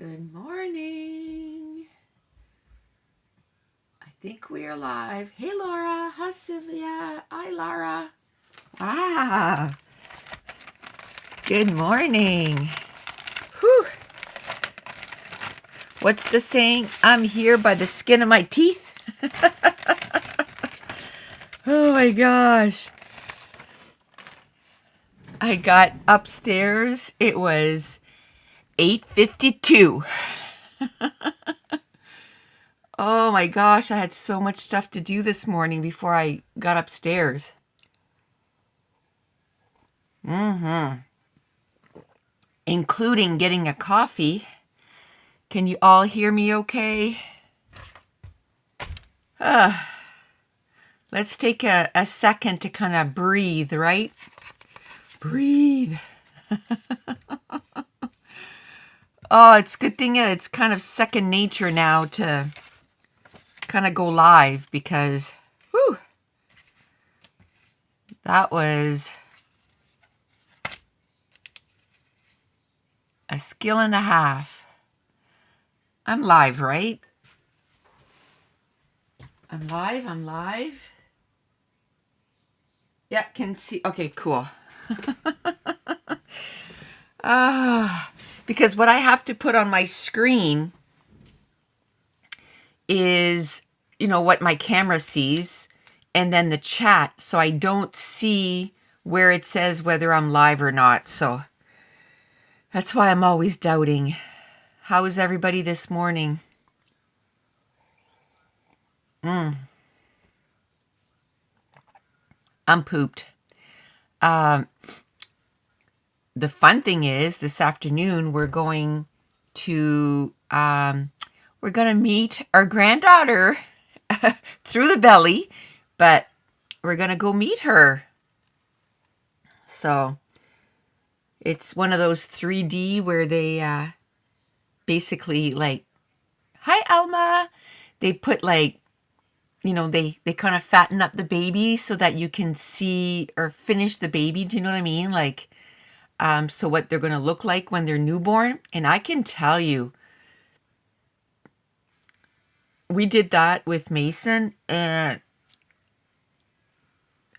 Good morning. I think we are live. Hey Laura. Hi Sylvia. Hi Laura. Ah, good morning. Whew. What's the saying? I'm here by the skin of my teeth. Oh my gosh. I got upstairs. It was 8:52. Oh my gosh, I had so much stuff to do this morning before I got upstairs. Including getting a coffee. Can you all hear me okay? Let's take a second to kind of breathe, right? Breathe. Oh, it's a good thing it's kind of second nature now to kind of go live because, whew, that was a skill and a half. I'm live, right? I'm live. Yeah, can see. Okay, cool. Because what I have to put on my screen is, what my camera sees and then the chat. So I don't see where it says whether I'm live or not. So that's why I'm always doubting. How is everybody this morning? I'm pooped. The fun thing is this afternoon we're going to meet our granddaughter through the belly, but we're going to go meet her. So it's one of those 3D where they basically like, hi Alma. They put like, they kind of fatten up the baby so that you can see or finish the baby. Do you know what I mean? Like, so what they're going to look like when they're newborn. And I can tell you, we did that with Mason and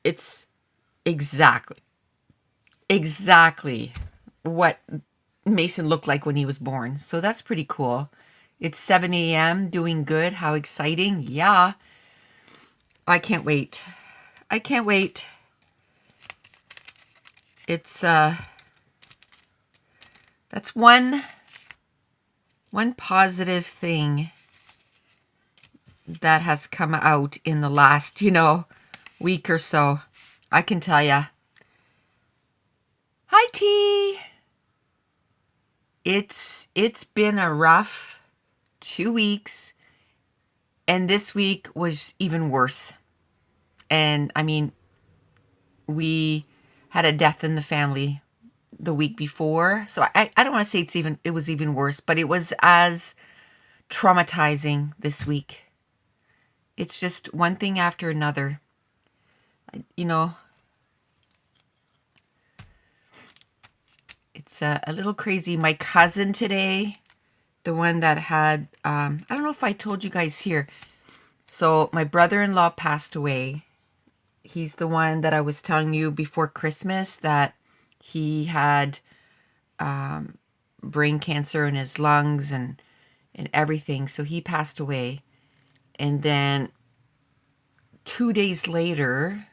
it's exactly what Mason looked like when he was born. So that's pretty cool. It's 7 a.m. doing good. How exciting. Yeah. I can't wait. It's that's one positive thing that has come out in the last, week or so. I can tell ya. Hi T. It's been a rough 2 weeks, and this week was even worse. And I mean, we had a death in the family the week before. So I don't want to say it was even worse, but it was as traumatizing this week. It's just one thing after another. It's a little crazy. My cousin today, the one that had, I don't know if I told you guys here. So my brother-in-law passed away. He's the one that I was telling you before Christmas that he had brain cancer in his lungs and everything. So he passed away. And then 2 days later,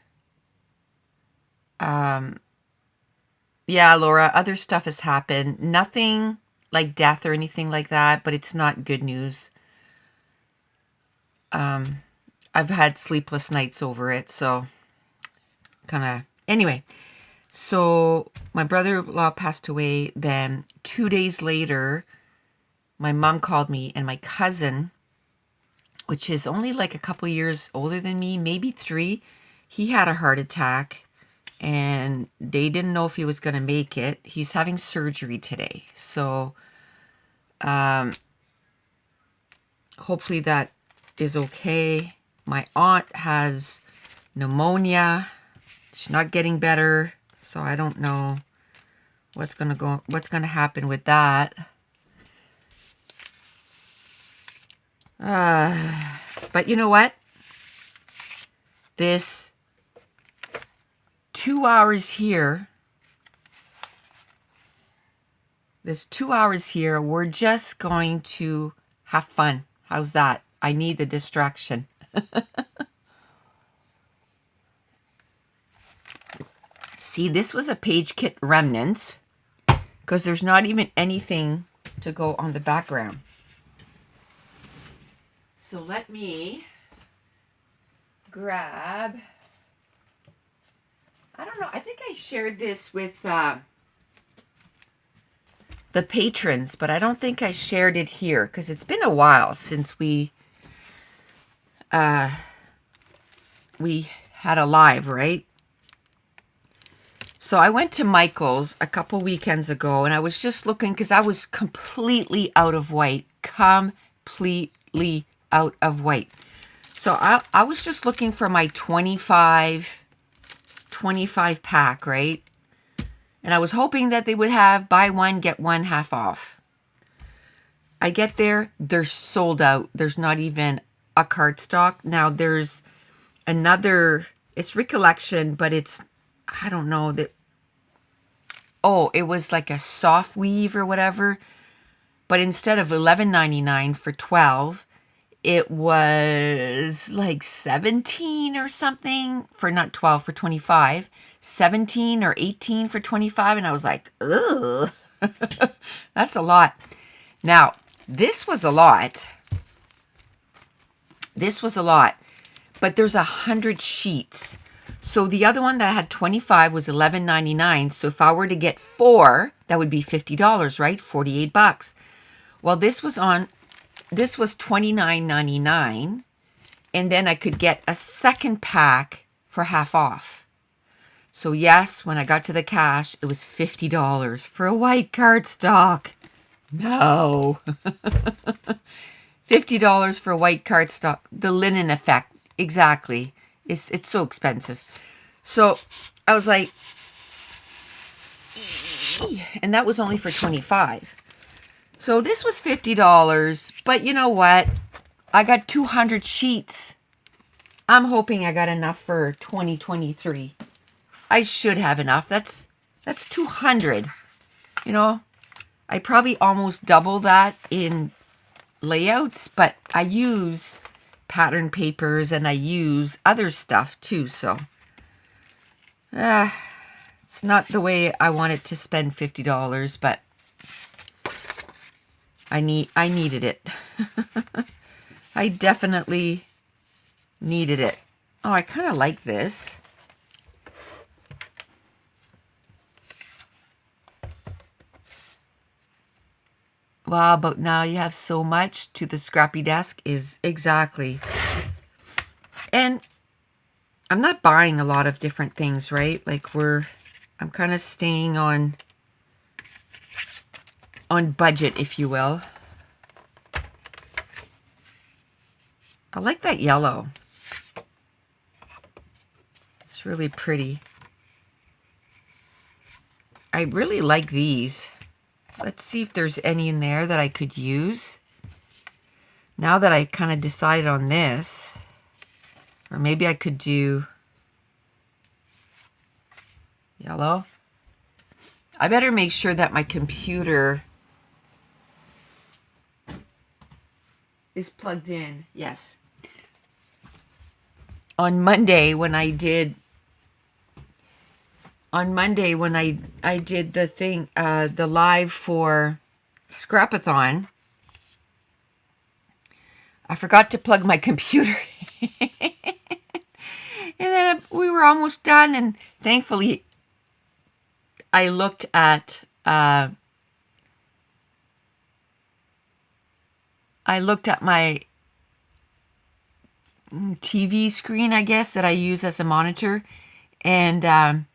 yeah, Laura, other stuff has happened. Nothing like death or anything like that, but it's not good news. I've had sleepless nights over it, so anyway. So my brother-in-law passed away. Then 2 days later, my mom called me, and my cousin, which is only like a couple years older than me, maybe 3, he had a heart attack. And they didn't know if he was going to make it. He's having surgery today. So hopefully that is okay. My aunt has pneumonia. She's not getting better. So I don't know what's going to happen with that. But you know what? This 2 hours here, we're just going to have fun. How's that? I need the distraction. See, this was a page kit remnants because there's not even anything to go on the background. So let me grab, I don't know, I think I shared this with the patrons, but I don't think I shared it here because it's been a while since we had a live, right? So I went to Michael's a couple weekends ago and I was just looking because I was completely out of white. Completely out of white. So I was just looking for my 25 pack, right? And I was hoping that they would have buy one, get one half off. I get there, they're sold out. There's not even a cardstock. Now there's another, it's Recollection, but it's, I don't know, that. Oh, it was like a soft weave or whatever. But instead of $11.99 for 12, it was like 17 or something for not 12 for 25, 17 or 18 for 25. And I was like, ugh, that's a lot. Now, this was a lot. But there's 100 sheets. So the other one that had 25 was $11.99. So if I were to get 4, that would be $50, right? $48. Well, this was $29.99. And then I could get a second pack for half off. So yes, when I got to the cash, it was $50 for a white cardstock. No. $50 for a white cardstock. The linen effect. Exactly. It's so expensive. So I was like, and that was only for 25. So this was $50, but you know what? I got 200 sheets. I'm hoping I got enough for 2023. I should have enough. That's 200. You know, I probably almost double that in layouts, but I use pattern papers and I use other stuff too, so it's not the way I wanted to spend $50, but I needed it. I definitely needed it. Oh, I kind of like this. Wow, but now you have so much to the scrappy desk is exactly. And I'm not buying a lot of different things, right? Like I'm kind of staying on budget, if you will. I like that yellow. It's really pretty. I really like these. Let's see if there's any in there that I could use. Now that I kind of decided on this, or maybe I could do yellow. I better make sure that my computer is plugged in. Yes. On Monday when I did the thing, the live for Scrapathon, I forgot to plug my computer in. And then we were almost done, and thankfully I looked at my TV screen, I guess, that I use as a monitor, and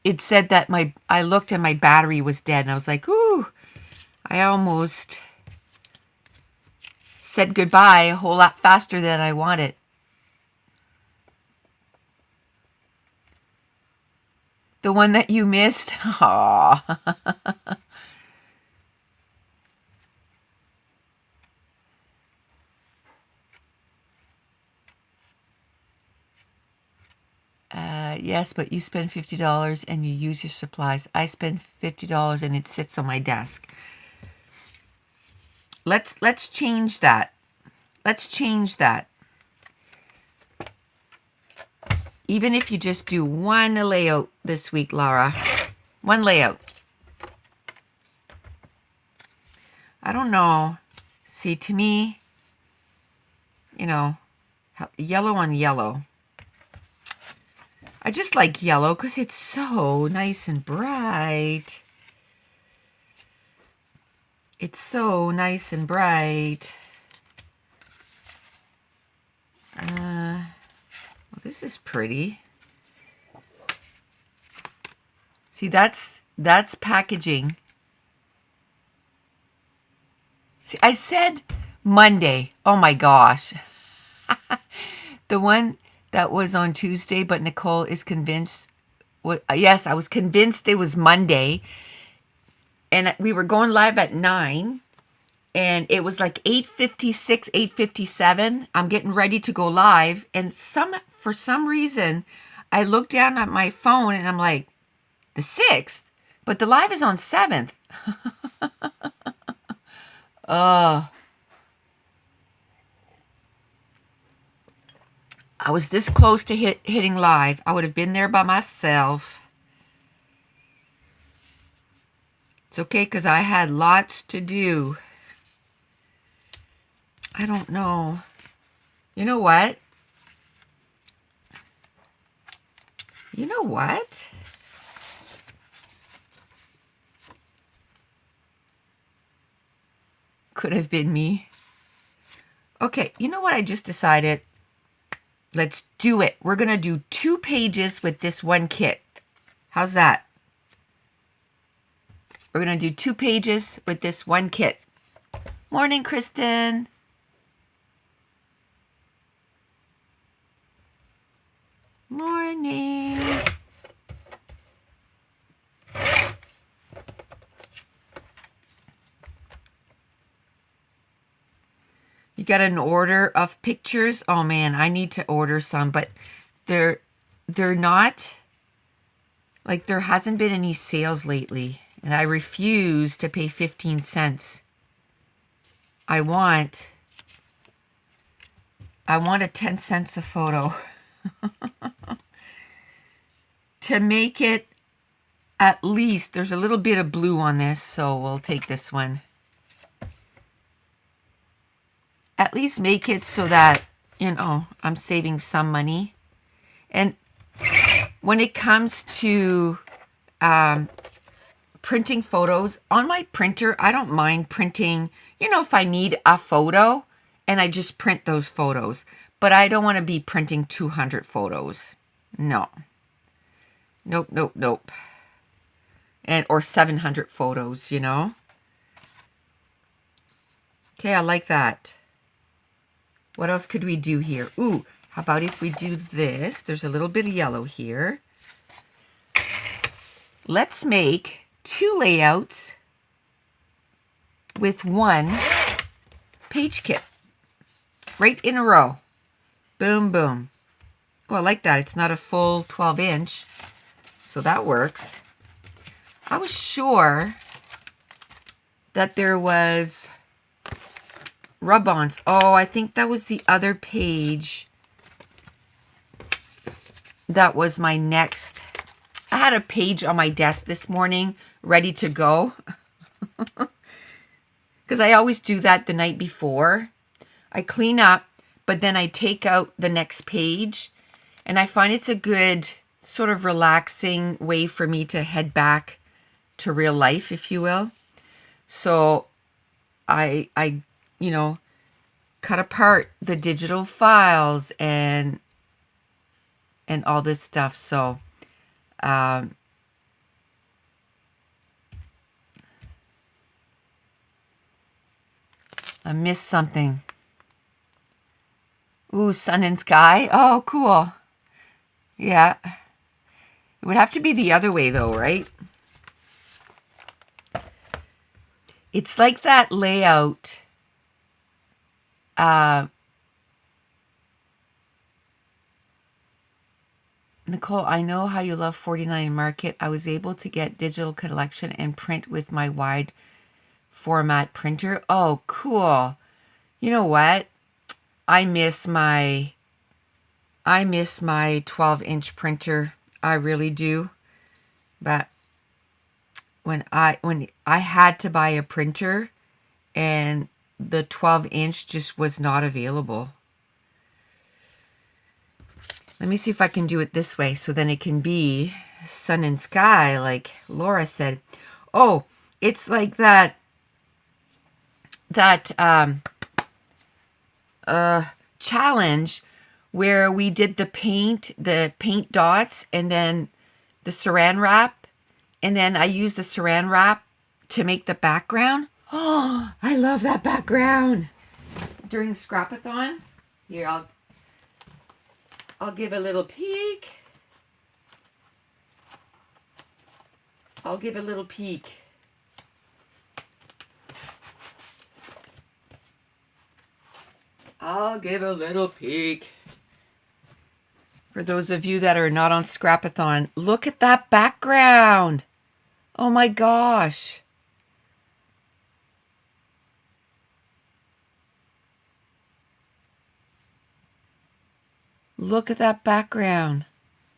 it said that I looked and my battery was dead, and I was like, ooh, I almost said goodbye a whole lot faster than I wanted. The one that you missed? Aww. Yes, but you spend $50 and you use your supplies. I spend $50 and it sits on my desk. Let's change that. Let's change that. Even if you just do one layout this week, Laura. One layout. I don't know. See, to me, you know, yellow on yellow. I just like yellow because it's so nice and bright. It's so nice and bright. Well, this is pretty. See, that's packaging. See, I said Monday. Oh my gosh. The one that was on Tuesday, but Nicole is convinced. Yes, I was convinced it was Monday. And we were going live at 9. And it was like 8:56, 8:57. I'm getting ready to go live. And for some reason, I looked down at my phone and I'm like, the 6th? But the live is on 7th. I was this close to hitting live. I would have been there by myself. It's okay because I had lots to do. I don't know. You know what? You know what? Could have been me. Okay, you know what I just decided? Let's do it. We're going to do 2 pages with this one kit. How's that? We're going to do 2 pages with this one kit. Morning, Kristen. Morning. You got an order of pictures? Oh man, I need to order some, but they're not, like, there hasn't been any sales lately, and I refuse to pay 15 cents. I want a 10 cents a photo to make it at least, there's a little bit of blue on this, so we'll take this one. At least make it so that, you know, I'm saving some money. And when it comes to printing photos, on my printer, I don't mind printing, you know, if I need a photo, and I just print those photos. But I don't want to be printing 200 photos. No. Nope, nope, nope. Or 700 photos, you know. Okay, I like that. What else could we do here? Ooh, how about if we do this? There's a little bit of yellow here. Let's make 2 layouts with 1 page kit. Right in a row. Boom, boom. Oh, I like that. It's not a full 12-inch, so that works. I was sure that there was rub-ons. Oh, I think that was the other page. That was my next. I had a page on my desk this morning ready to go. Because I always do that the night before. I clean up, but then I take out the next page. And I find it's a good sort of relaxing way for me to head back to real life, if you will. So I you know, cut apart the digital files and all this stuff. So I missed something. Ooh, sun and sky. Oh, cool. Yeah. It would have to be the other way though, right? It's like that layout. Nicole, I know how you love 49 Market. I was able to get digital collection and print with my wide format printer. Oh, cool. You know what? I miss my 12-inch printer. I really do. But when I had to buy a printer and the 12-inch just was not available. Let me see if I can do it this way so then it can be sun and sky like Laura said. Oh, it's like that challenge where we did the paint dots and then the saran wrap, and then I used the saran wrap to make the background. Oh, I love that background. During Scrapathon. Here, I'll give a little peek. I'll give a little peek. I'll give a little peek. For those of you that are not on Scrapathon, look at that background. Oh my gosh. Look at that background.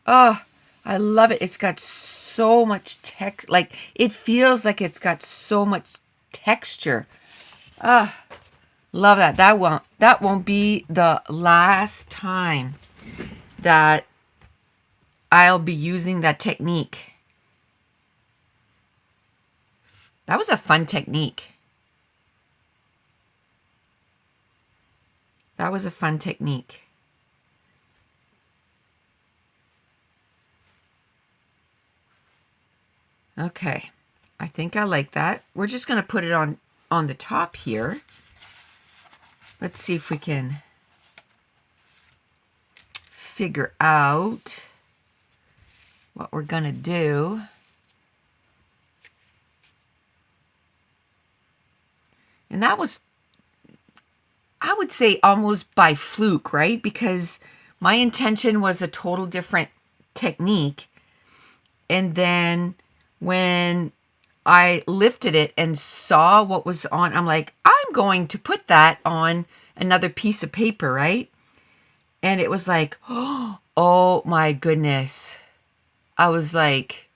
Oh, I love it. It's got so much text. Like, it feels like it's got so much texture. Ah, love that. That won't be the last time that I'll be using that technique. That was a fun technique. That was a fun technique. Okay, I think I like that. We're just going to put it on the top here. Let's see if we can figure out what we're going to do. And that was, I would say, almost by fluke, right? Because my intention was a total different technique. And then when I lifted it and saw what was on, I'm like, I'm going to put that on another piece of paper, right? And it was like, oh my goodness. I was like,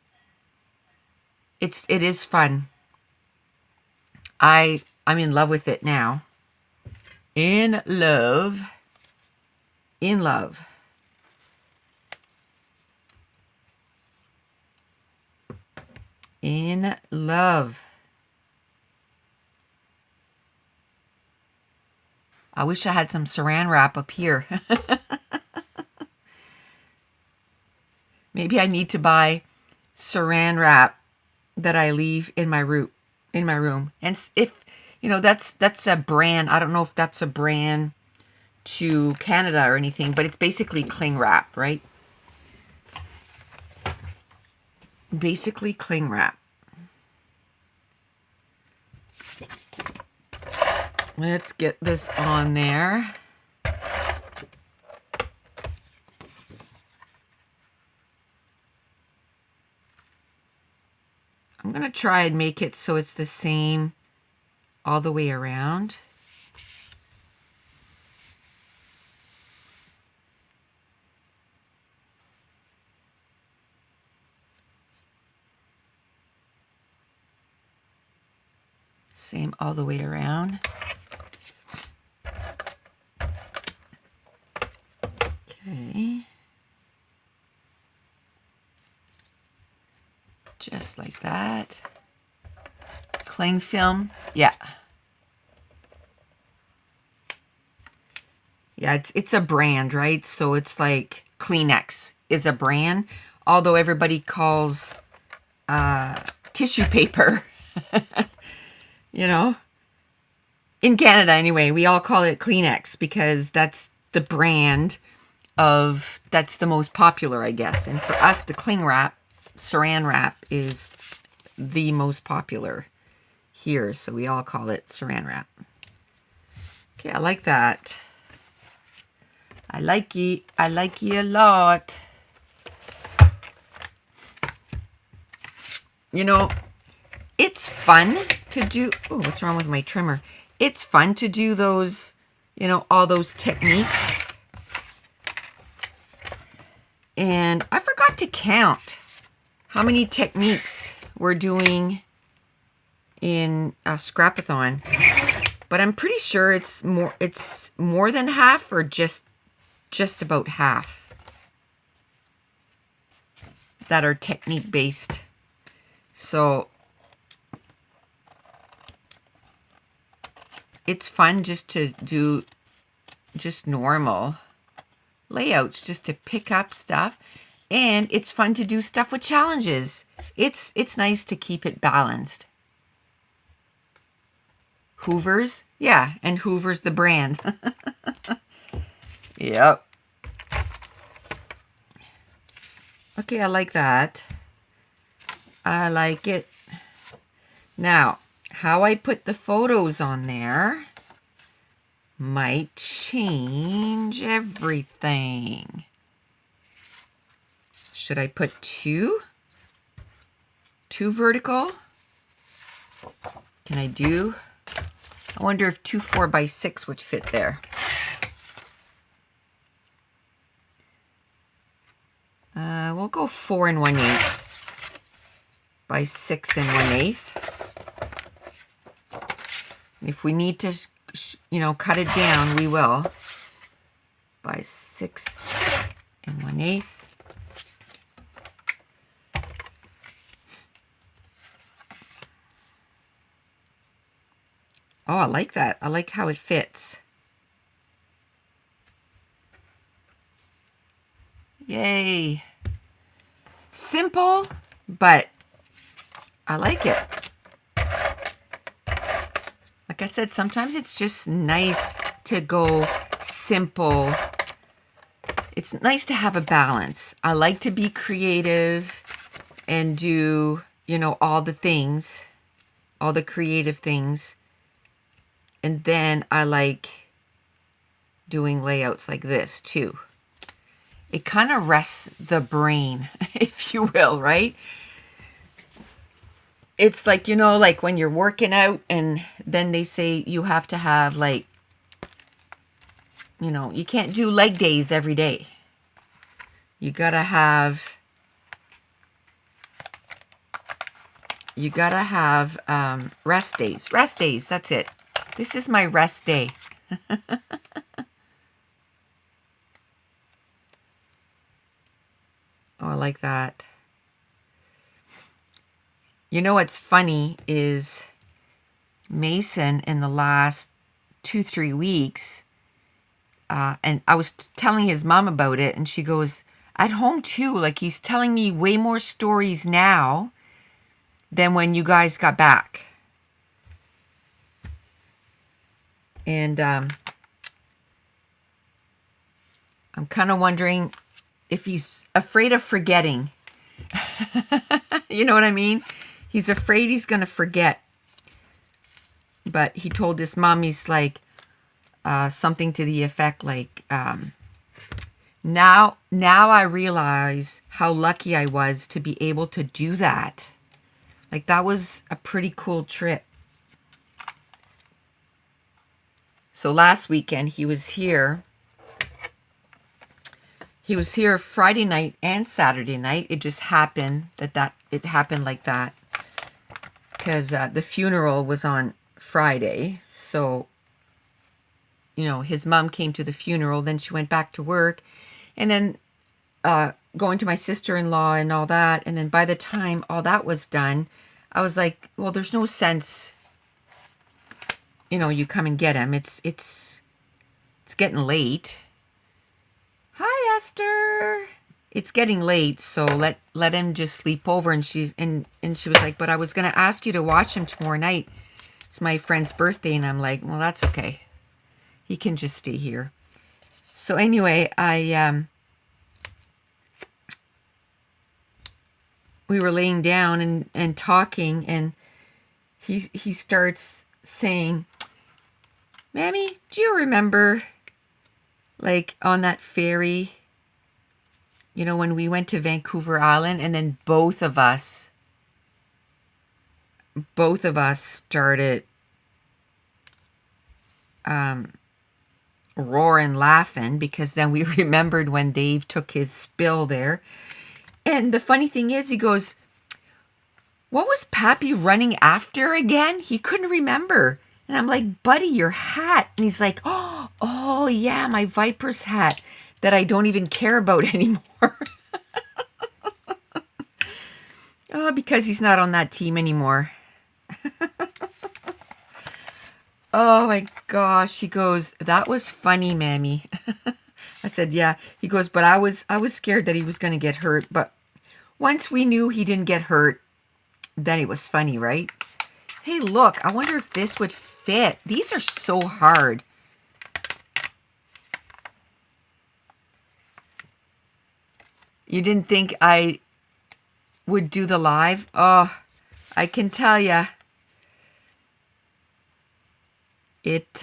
it is fun. I'm in love with it now. In love. In love. In love. I wish I had some saran wrap up here. Maybe I need to buy saran wrap that I leave in my room. And if, you know, that's a brand. I don't know if that's a brand to Canada or anything, but it's basically cling wrap, right? Basically cling wrap. Let's get this on there. I'm going to try and make it so it's the same all the way around. Same all the way around. Okay. Just like that. Cling film. Yeah. Yeah, it's a brand, right? So it's like Kleenex is a brand, although everybody calls tissue paper. You know, in Canada anyway, we all call it Kleenex because that's the brand that's the most popular, I guess. And for us, the cling wrap, saran wrap, is the most popular here. So we all call it saran wrap. Okay, I like that. I like it a lot. you know, it's fun to do. Oh, what's wrong with my trimmer? It's fun to do those, you know, all those techniques. And I forgot to count how many techniques we're doing in a Scrapathon, but I'm pretty sure it's more than half, or just about half that are technique based. So it's fun just to do just normal layouts, just to pick up stuff, and it's fun to do stuff with challenges. It's nice to keep it balanced. Hoover's, yeah, and Hoover's the brand. Yep. Okay, I like that. I like it. Now, how I put the photos on there might change everything. Should I put two vertical? Can I do? I wonder if 2 4x6 would fit there. We'll go 4 1/8 by 6 1/8. If we need to, you know, cut it down, we will. By 6 1/8. Oh, I like that. I like how it fits. Yay. Simple, but I like it. Like I said, sometimes it's just nice to go simple. It's nice to have a balance. I like to be creative and do, you know, all the things, all the creative things. And then I like doing layouts like this too. It kind of rests the brain, if you will, right? It's like, you know, like when you're working out and then they say you have to have, like, you know, you can't do leg days every day. You gotta have rest days. Rest days, that's it. This is my rest day. Oh, I like that. You know what's funny is Mason in the last 2-3 weeks, and I was telling his mom about it, and she goes, at home too, like he's telling me way more stories now than when you guys got back. And I'm kind of wondering if he's afraid of forgetting. You know what I mean? He's afraid he's going to forget. But he told his mom, he's like, something to the effect like, now I realize how lucky I was to be able to do that. Like, that was a pretty cool trip. So last weekend he was here. He was here Friday night and Saturday night. It just happened that it happened like that because the funeral was on Friday. So, you know, his mom came to the funeral, then she went back to work, and then going to my sister-in-law and all that. And then by the time all that was done, I was like, well, there's no sense, you know, you come and get him. It's getting late. Hi, Esther. It's getting late, so let him just sleep over. And she was like, but I was gonna ask you to watch him tomorrow night. It's my friend's birthday, and I'm like, well, that's okay. He can just stay here. So anyway, we were laying down and talking, and he starts saying, Mammy, do you remember, like, on that ferry, you know, when we went to Vancouver Island, and then both of us both of us started roaring laughing, because then we remembered when Dave took his spill there. And the funny thing is, he goes, "What was Pappy running after again?" He couldn't remember. And I'm like, "Buddy, your hat." And he's like, "Oh yeah, my Vipers hat that I don't even care about anymore." Oh, because he's not on that team anymore. Oh my gosh. He goes, "That was funny, Mammy." I said, "Yeah." He goes, "But I was scared that he was going to get hurt. But once we knew he didn't get hurt, then it was funny, right?" Hey, look, I wonder if this would fit. These are so hard. You didn't think I would do the live? Oh, I can tell ya. It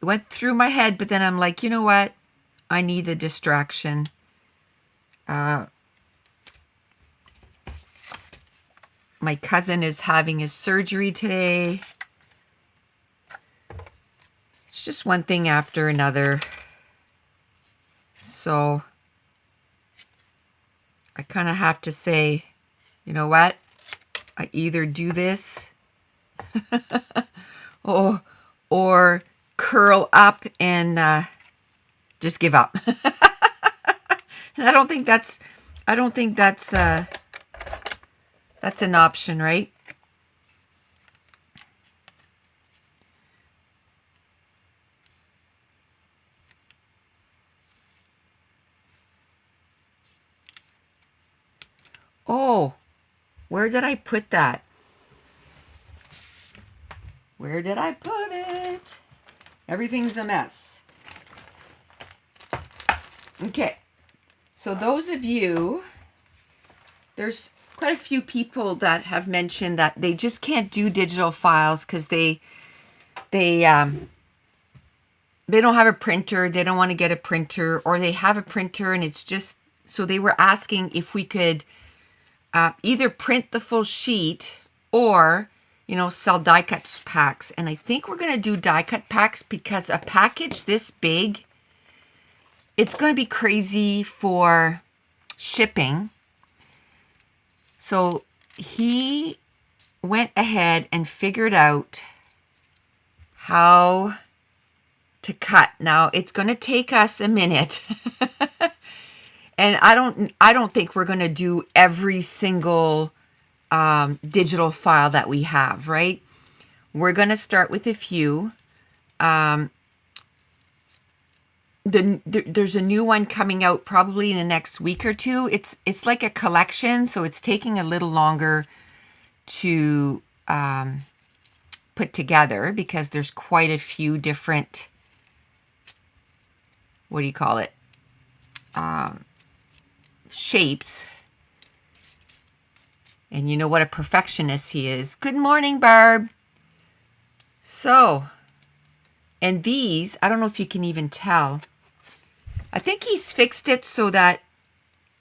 went through my head, but then I'm like, you know what? I need a distraction. My cousin is having his surgery today. It's just one thing after another. So I kind of have to say, you know what? I either do this or curl up and just give up. And I don't think that's an option, right? Oh, where did I put that? Where did I put it? Everything's a mess. Okay. So those of you, there's quite a few people that have mentioned that they just can't do digital files because they don't have a printer, they don't want to get a printer, or they have a printer and it's just, so they were asking if we could either print the full sheet or, sell die cut packs. And I think we're going to do die cut packs because a package this big, it's going to be crazy for shipping. So he went ahead and figured out how to cut. Now it's going to take us a minute. And I don't think we're going to do every single digital file that we have, right? We're going to start with a few. There's a new one coming out probably in the next week or two. It's like a collection, so it's taking a little longer to put together because there's quite a few different, what do you call it, shapes. And you know what a perfectionist he is. Good morning, Barb. So, and these, I don't know if you can even tell. I think he's fixed it so that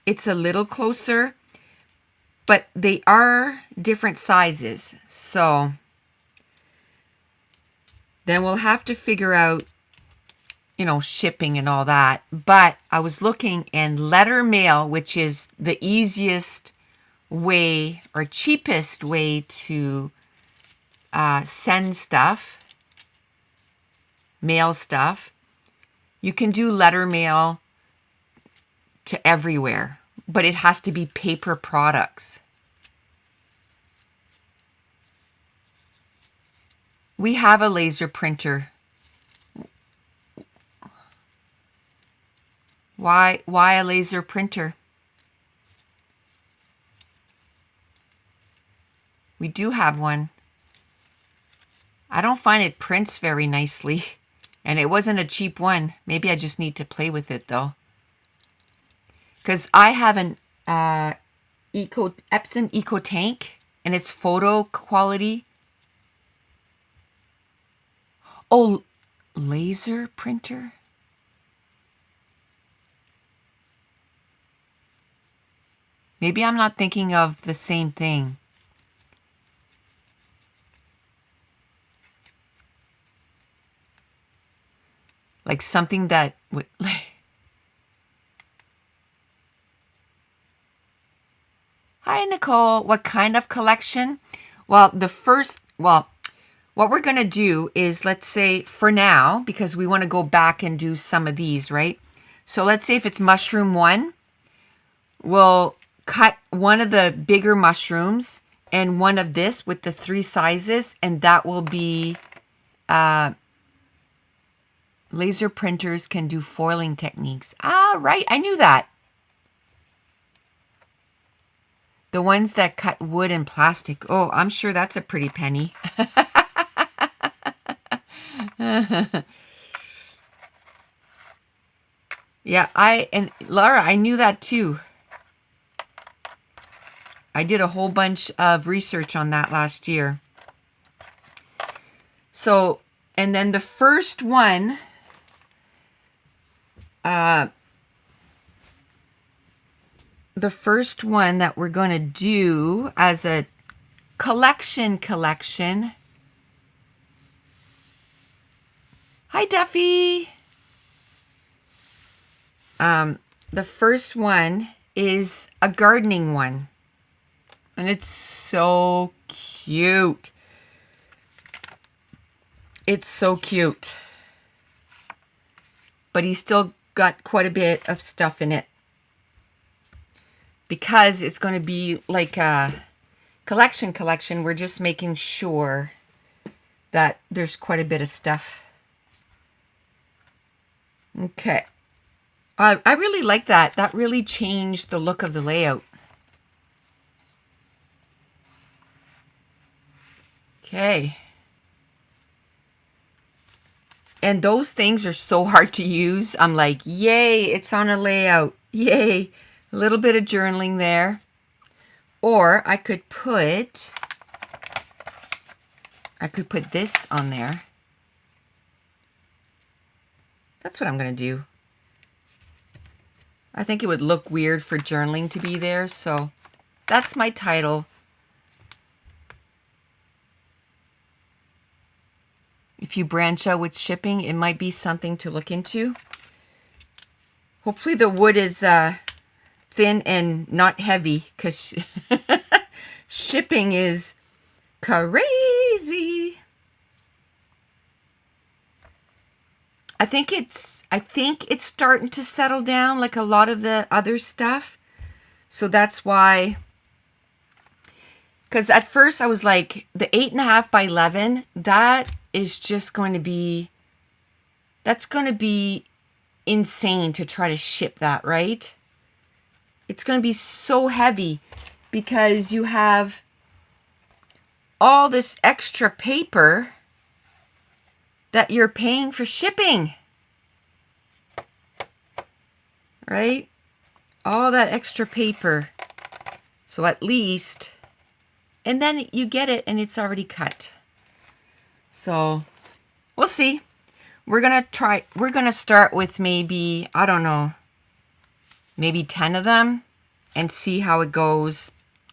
it's a little closer, but they are different sizes. So then we'll have to figure out, shipping and all that. But I was looking, and letter mail, which is the easiest way or cheapest way to send stuff, mail stuff. You can do letter mail to everywhere, but it has to be paper products. We have a laser printer. Why a laser printer? We do have one. I don't find it prints very nicely, and it wasn't a cheap one. Maybe I just need to play with it though. Because I have an Epson Eco Tank, and it's photo quality. Oh, laser printer? Maybe I'm not thinking of the same thing. Like something that would... Hi, Nicole. What kind of collection? Well, what we're going to do is, let's say for now, because we want to go back and do some of these, right? So let's say if it's mushroom 1, we'll cut one of the bigger mushrooms and one of this with the 3 sizes, and that will be laser printers can do foiling techniques. Ah, right. I knew that. The ones that cut wood and plastic. Oh, I'm sure that's a pretty penny. Yeah, and Laura, I knew that too. I did a whole bunch of research on that last year. So, and then the first one, that we're going to do as a collection. Hi, Duffy. The first one is a gardening one. And it's so cute. It's so cute. But he's still got quite a bit of stuff in it. Because it's going to be like a collection. We're just making sure that there's quite a bit of stuff. Okay. I really like that. That really changed the look of the layout. Okay. And those things are so hard to use. I'm like, yay, it's on a layout. Yay. A little bit of journaling there. Or I could put this on there. That's what I'm going to do. I think it would look weird for journaling to be there, so that's my title. If you branch out with shipping, it might be something to look into. Hopefully the wood is thin and not heavy, because shipping is crazy. I think it's starting to settle down like a lot of the other stuff. So that's why, because at first I was like, the 8.5 by 11, that is just going to be, that's going to be insane to try to ship that, right? It's going to be so heavy because you have all this extra paper that you're paying for shipping, right? All that extra paper. So at least, and then you get it and it's already cut. So we'll see. We're going to start with maybe, I don't know, maybe 10 of them and see how it goes.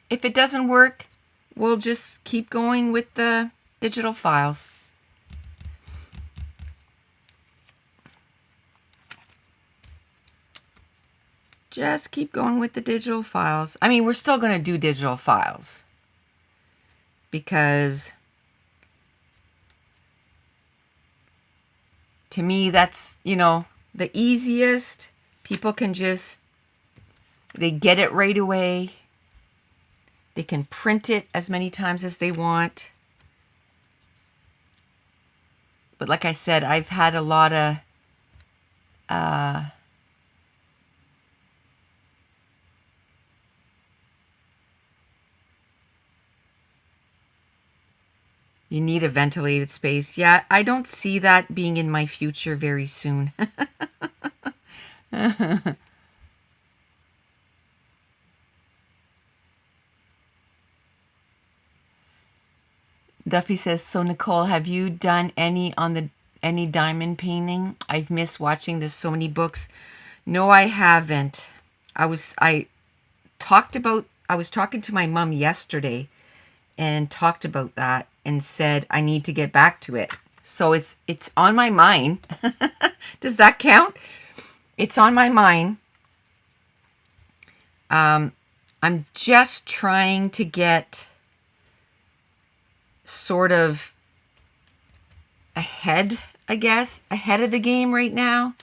If it doesn't work, we'll just keep going with the digital files. Just keep going with the digital files. I mean, we're still going to do digital files because to me, that's, the easiest. People can just, they get it right away. They can print it as many times as they want. But like I said, I've had a lot of you need a ventilated space. Yeah, I don't see that being in my future very soon. Duffy says, so Nicole, have you done any diamond painting? I've missed watching. There's so many books. No, I haven't. I was talking to my mom yesterday and talked about that and said I need to get back to it. So it's on my mind. Does that count? It's on my mind. I'm just trying to get sort of ahead, I guess, ahead of the game right now.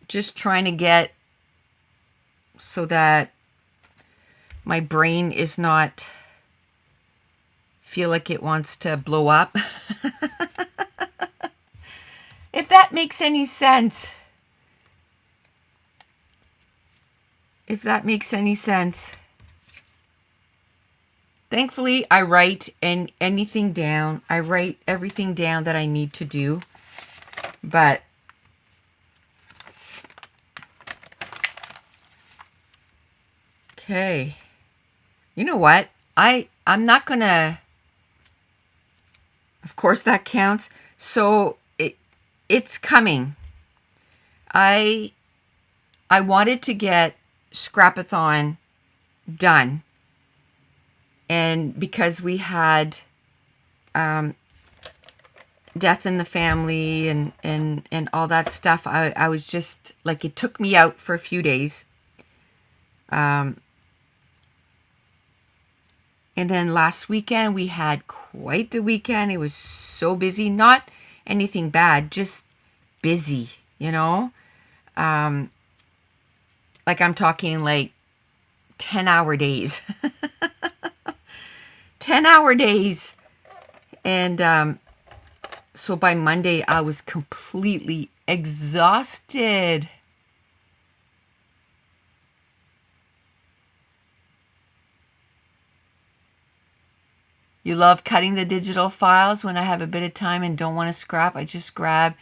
Just trying to get so that my brain is not feel like it wants to blow up. If that makes any sense. If that makes any sense. Thankfully, I write anything down. I write everything down that I need to do. But okay. You know what? I'm not going to, of course that counts. So it's coming. I wanted to get Scrapathon done. And because we had death in the family and all that stuff, I was just like, it took me out for a few days. And then last weekend we had quite the weekend. It was so busy, not anything bad, just busy, you know? Like I'm talking like 10-hour days. 10-hour days. And so by Monday I was completely exhausted. You love cutting the digital files. When I have a bit of time and don't want to scrap, I just grab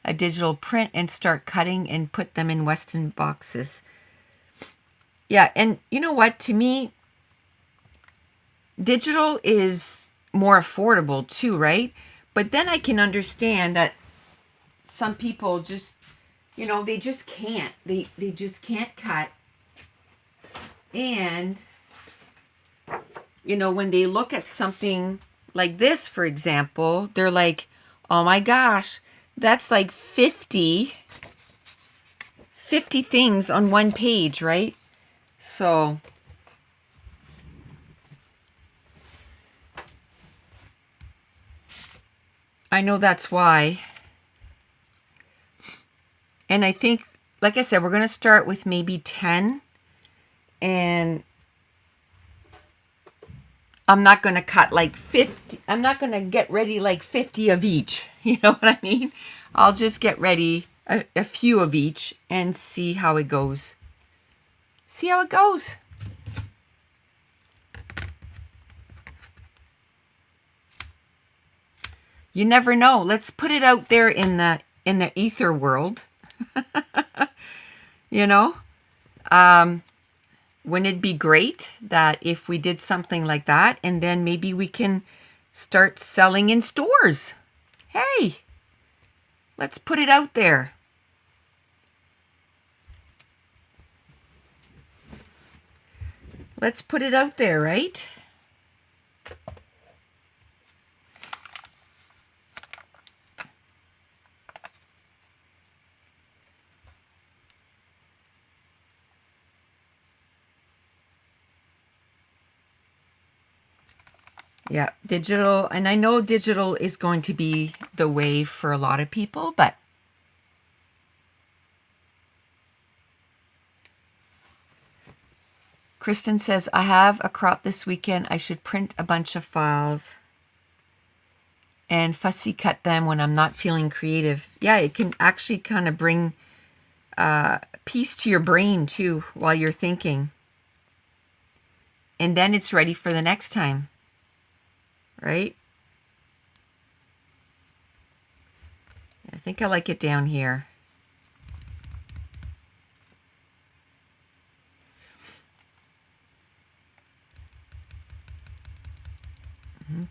a digital print and start cutting and put them in Weston boxes. Yeah, and you know what? To me, digital is more affordable too, right? But then I can understand that some people just, you know, they just can't. They just can't cut. And you know, when they look at something like this, for example, they're like, oh my gosh, that's like 50 things on one page, right? So I know that's why. And I think, like I said, we're going to start with maybe 10. And I'm not going to cut like 50. I'm not going to get ready like 50 of each. You know what I mean? I'll just get ready a few of each and see how it goes. See how it goes. You never know. Let's put it out there in the ether world. You know? Wouldn't it be great that if we did something like that and then maybe we can start selling in stores? Hey, let's put it out there. Let's put it out there, right? Yeah, digital. And I know digital is going to be the wave for a lot of people, but Kristen says, I have a crop this weekend. I should print a bunch of files and fussy cut them when I'm not feeling creative. Yeah, it can actually kind of bring peace to your brain too while you're thinking. And then it's ready for the next time. Right? I think I like it down here.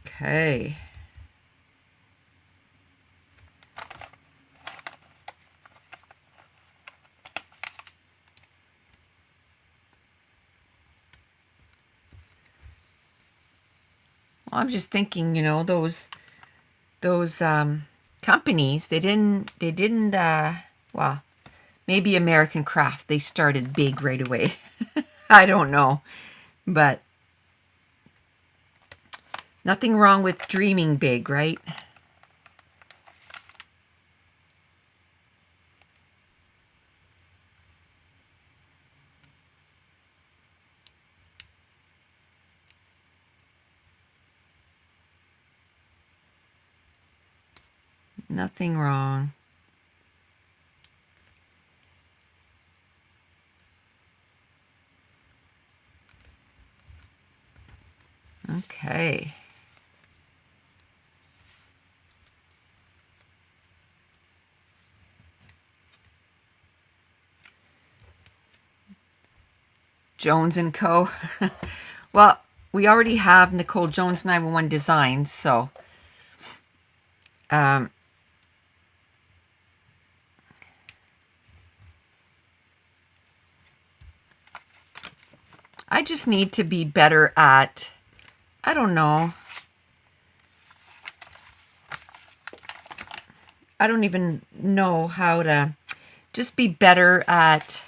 Okay. Well, I'm just thinking, those companies, they didn't, well, maybe American Craft, they started big right away. I don't know, but nothing wrong with dreaming big, right? Nothing wrong. Okay. Jones & Co. Well, we already have Nicole Jones 911 Designs, so I just need to be better at, I don't know. I don't even know how to just be better at,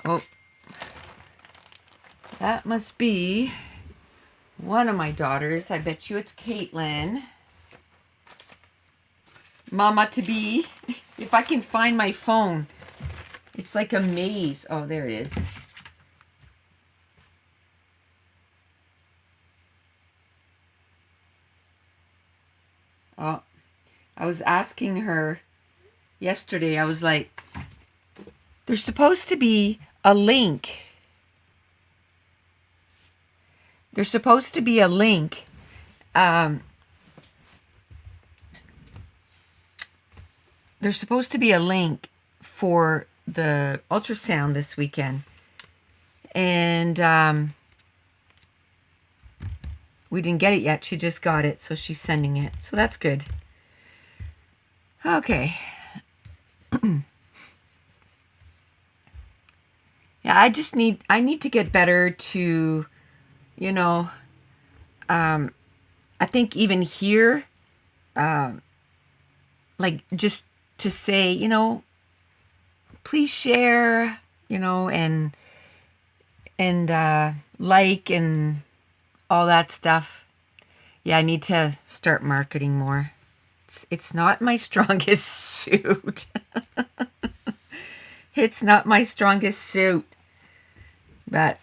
oh, that must be one of my daughters. I bet you it's Caitlin. Mama to be. If I can find my phone. It's like a maze. Oh, there it is. Oh, I was asking her yesterday. I was like, there's supposed to be a link. There's supposed to be a link. There's supposed to be a link for the ultrasound this weekend. And we didn't get it yet. She just got it, so she's sending it. So that's good. Okay. Yeah, I need to get better to, I think even here, like just to say, please share, and like and all that stuff. Yeah, I need to start marketing more. It's not my strongest suit. It's not my strongest suit. But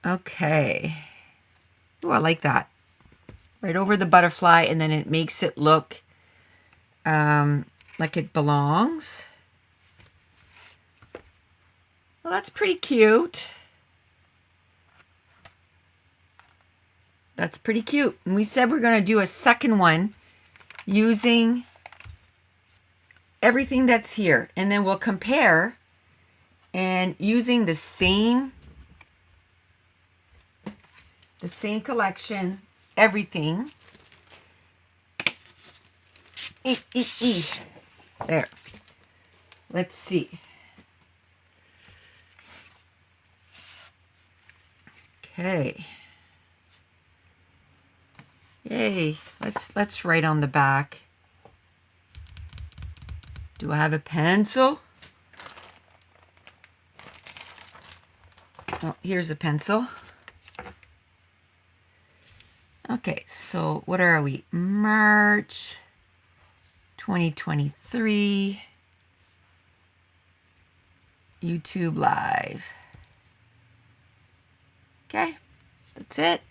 okay. Oh, I like that. Right over the butterfly, and then it makes it look like it belongs. Well, that's pretty cute. That's pretty cute. And we said we're going to do a second one using everything that's here. And then we'll compare and using the same collection, everything. There. Let's see. Okay. Yay. Let's write on the back. Do I have a pencil? Oh, here's a pencil. Okay, so what are we? March 2023. YouTube Live. Okay, that's it.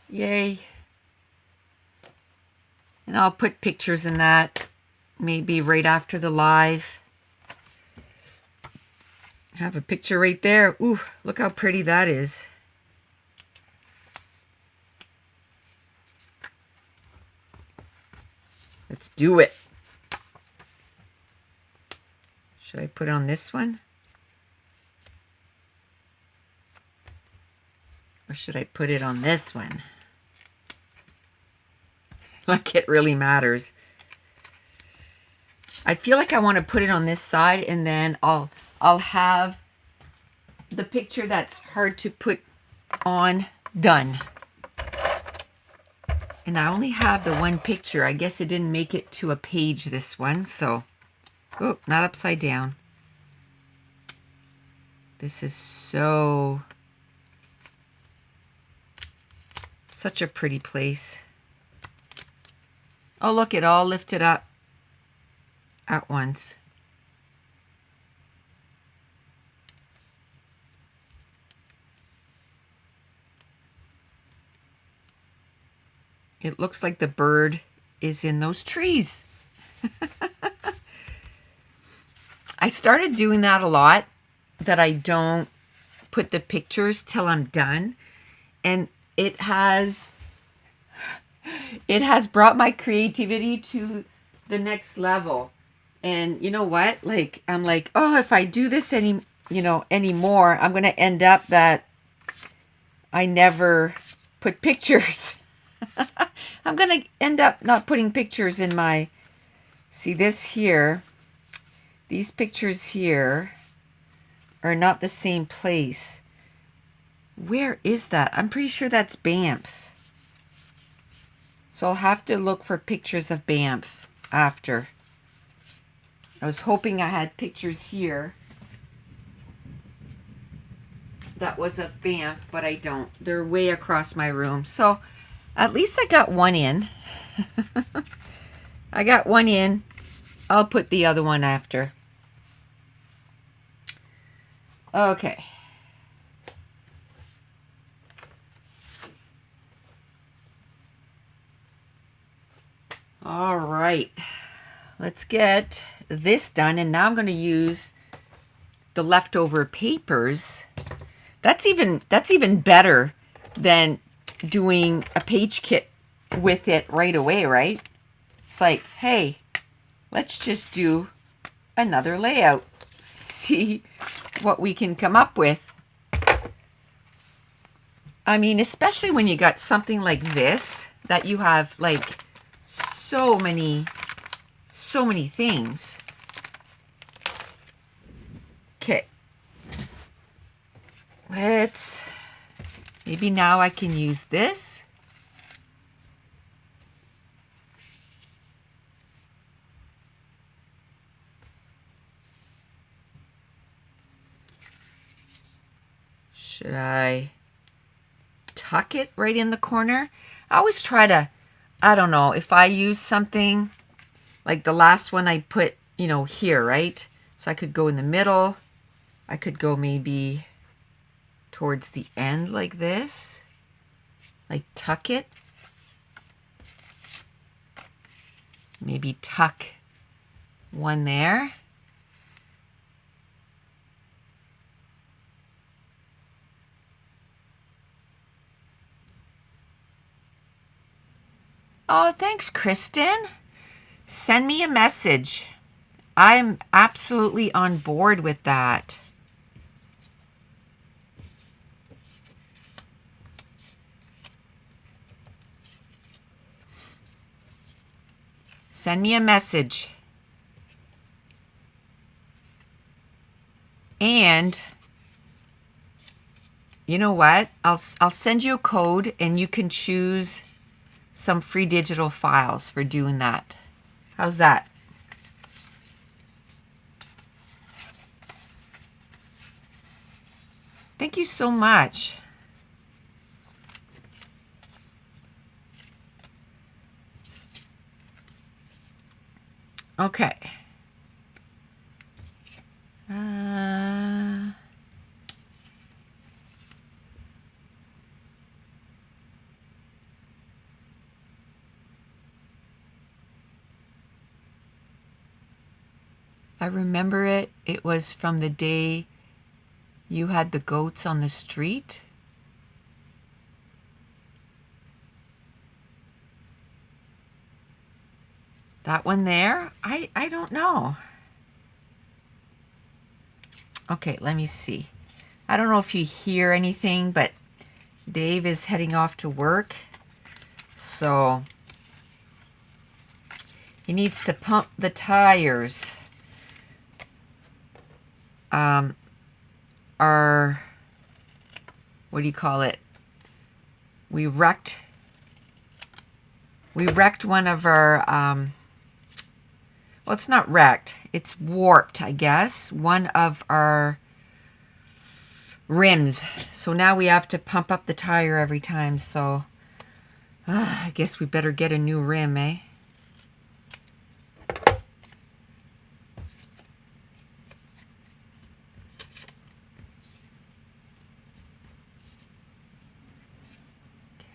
Yay. And I'll put pictures in that maybe right after the live. Have a picture right there. Ooh, look how pretty that is. Let's do it. Should I put on this one? Or should I put it on this one? Like it really matters. I feel like I want to put it on this side, and then I'll have the picture that's hard to put on done. And I only have the one picture. I guess it didn't make it to a page, this one, so oh, not upside down. This is such a pretty place. Oh, look, it all lifted up at once. It looks like the bird is in those trees. I started doing that a lot, that I don't put the pictures till I'm done. And it has brought my creativity to the next level. And you know what? Like, I'm like, oh, if I do this anymore, I'm going to end up that I never put pictures. I'm going to end up not putting pictures in my, see this here, these pictures here are not the same place. Where is that? I'm pretty sure that's Banff. So I'll have to look for pictures of Banff after. I was hoping I had pictures here that was of Banff, but I don't. They're way across my room. So at least I got one in. I got one in. I'll put the other one after. Okay. All right. Let's get this done. And now I'm going to use the leftover papers. That's even better than doing a page kit with it right away, right? It's like, hey, let's just do another layout. See what we can come up with. I mean, especially when you got something like this, that you have like so many things. Okay. Maybe now I can use this. Should I tuck it right in the corner? I always try to, I don't know, if I use something like the last one I put, here, right? So I could go in the middle. I could go maybe towards the end like this. Like tuck it. Maybe tuck one there. Oh, thanks, Kristen. Send me a message. I'm absolutely on board with that. Send me a message. And you know what? I'll send you a code and you can choose some free digital files for doing that. How's that? Thank you so much. Okay. I remember it. It was from the day you had the goats on the street. That one there? I don't know. Okay, let me see. I don't know if you hear anything, but Dave is heading off to work. So He needs to pump the tires. Our, what do you call it? We wrecked one of our, well, it's not wrecked. It's warped, I guess. One of our rims. So now we have to pump up the tire every time. So I guess we better get a new rim, eh?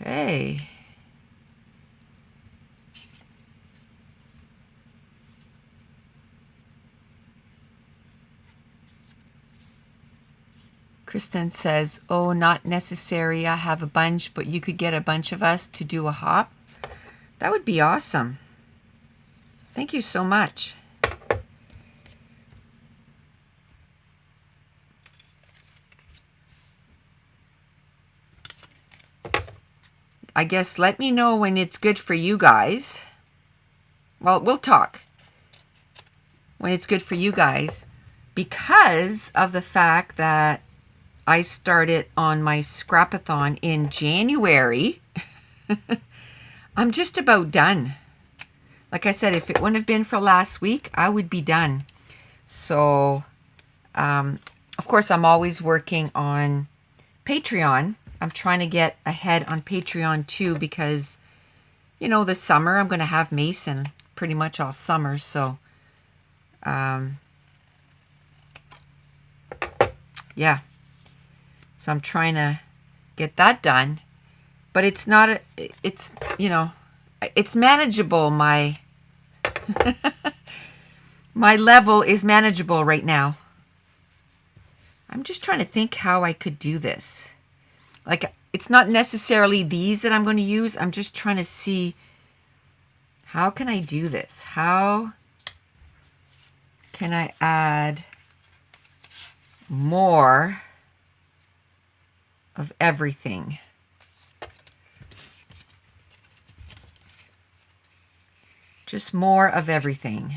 Okay. Kristen says, oh, not necessary. I have a bunch, but you could get a bunch of us to do a hop. That would be awesome. Thank you so much. I guess let me know when it's good for you guys. Well, we'll talk when it's good for you guys, because of the fact that I started on my scrapathon in January. I'm just about done. Like I said, if it wouldn't have been for last week, I would be done. So, of course, I'm always working on Patreon. I'm trying to get ahead on Patreon too, because, you know, this summer I'm going to have Mason pretty much all summer. So, yeah. So I'm trying to get that done, but it's not, it's, you know, it's manageable. My, my level is manageable right now. I'm just trying to think how I could do this. Like, it's not necessarily these that I'm going to use. I'm just trying to see, how can I do this? How can I add more of everything? Just more of everything.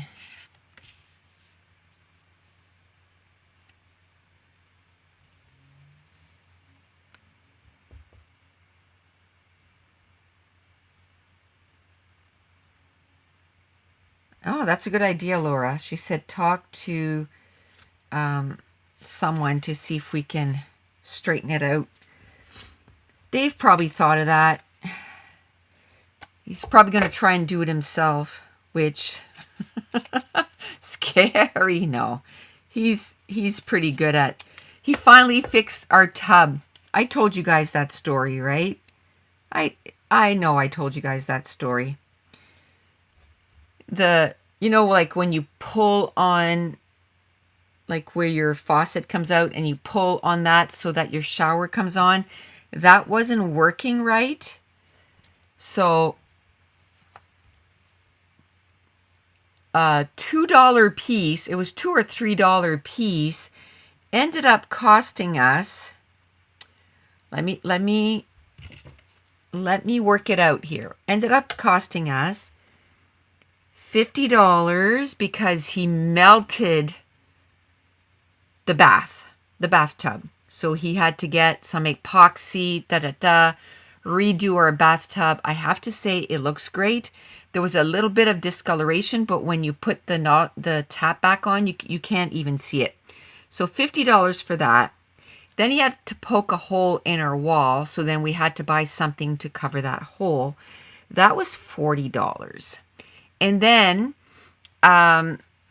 Oh, that's a good idea, Laura. She said talk to someone to see if we can straighten it out. Dave probably thought of that. He's probably going to try and do it himself, which scary. No, he's pretty good at. He finally fixed our tub. I told you guys that story, right? I know I told you guys that story. You know, like when you pull on, like where your faucet comes out and you pull on that so that your shower comes on, that wasn't working right. So $2 piece, it was $2 or $3 piece, ended up costing us, let me work it out here. Ended up costing us $50 because he melted the bathtub. So he had to get some epoxy, redo our bathtub. I have to say it looks great. There was a little bit of discoloration, but when you put the tap back on, you can't even see it. So $50 for that. Then he had to poke a hole in our wall, so then we had to buy something to cover that hole. That was $40. And then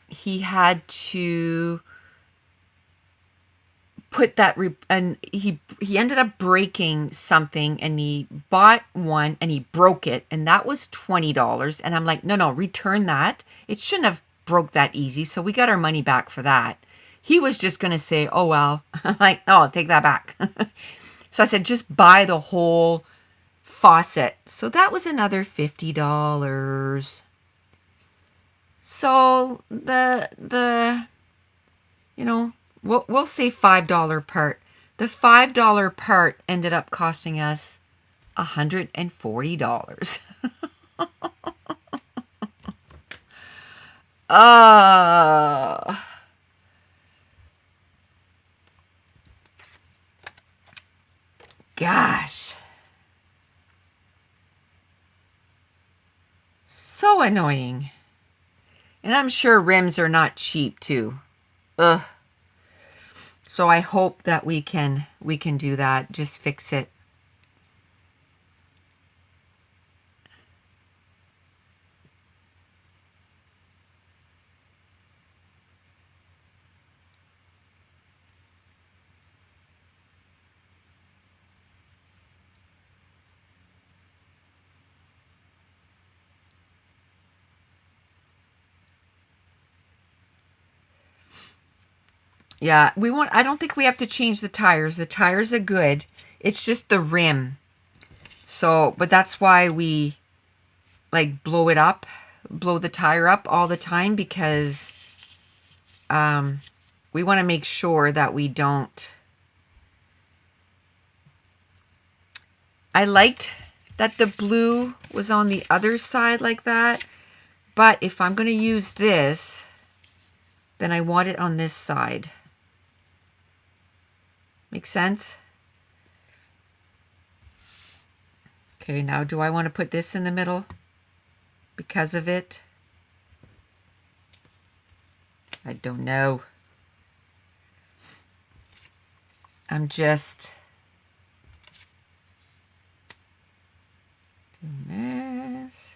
he had to put that, and he ended up breaking something, and he bought one and he broke it, and that was $20. And I'm like, no, return that. It shouldn't have broke that easy. So we got our money back for that. He was just going to say, oh, well. I'm like, no, I'll take that back. So I said, just buy the whole faucet. So that was another $50. So you know, we'll say $5 part. The $5 part ended up costing us $140. Oh, gosh. So annoying. And I'm sure rims are not cheap too. Ugh. So I hope that we can do that. Just fix it. Yeah, I don't think we have to change the tires. The tires are good. It's just the rim. So, but that's why we like blow the tire up all the time, because we want to make sure that we don't. I liked that the blue was on the other side like that, but if I'm going to use this, then I want it on this side. Make sense? Okay, now do I want to put this in the middle because of it? I don't know. I'm just doing this.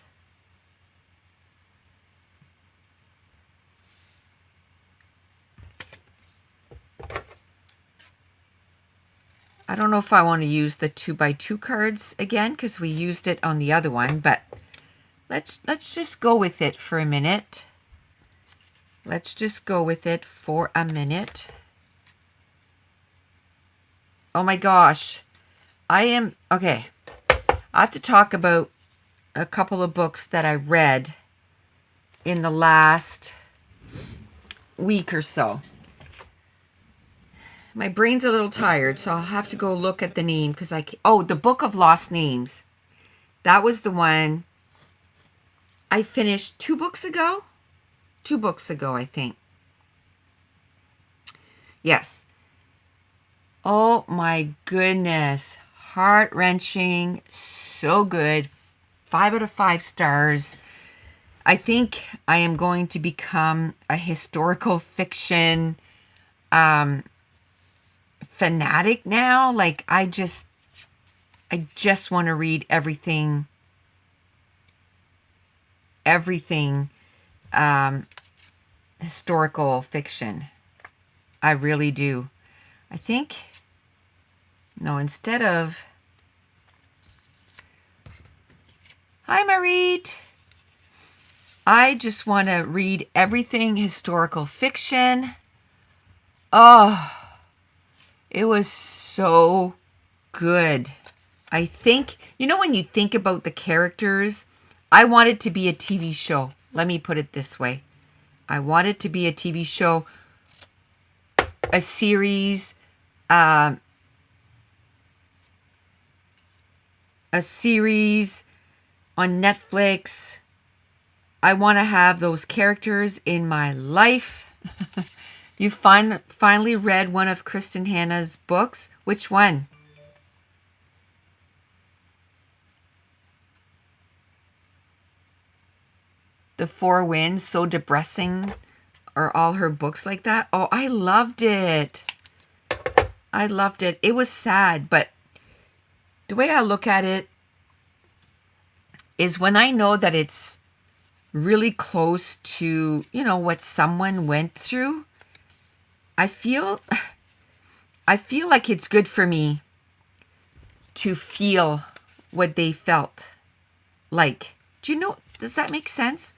I don't know if I want to use the 2x2 cards again because we used it on the other one, but let's just go with it for a minute. Let's just go with it for a minute. Oh my gosh. Okay. I have to talk about a couple of books that I read in the last week or so. My brain's a little tired, so I'll have to go look at the name because the Book of Lost Names. That was the one I finished 2 books ago. 2 books ago, I think. Yes. Oh my goodness. Heart-wrenching. So good. 5 out of 5 stars. I think I am going to become a historical fiction fanatic now. Like I just want to read everything historical fiction. I really do. I think, no, instead of, hi Marit, I just want to read everything historical fiction. Oh, it was so good. I think, when you think about the characters, I want it to be a TV show. Let me put it this way. I want it to be a TV show, a series, on Netflix. I want to have those characters in my life. You finally read one of Kristen Hanna's books? Which one? The Four Winds, so depressing. Are all her books like that? Oh, I loved it. I loved it. It was sad, but the way I look at it is when I know that it's really close to, what someone went through, I feel like it's good for me to feel what they felt like. Does that make sense?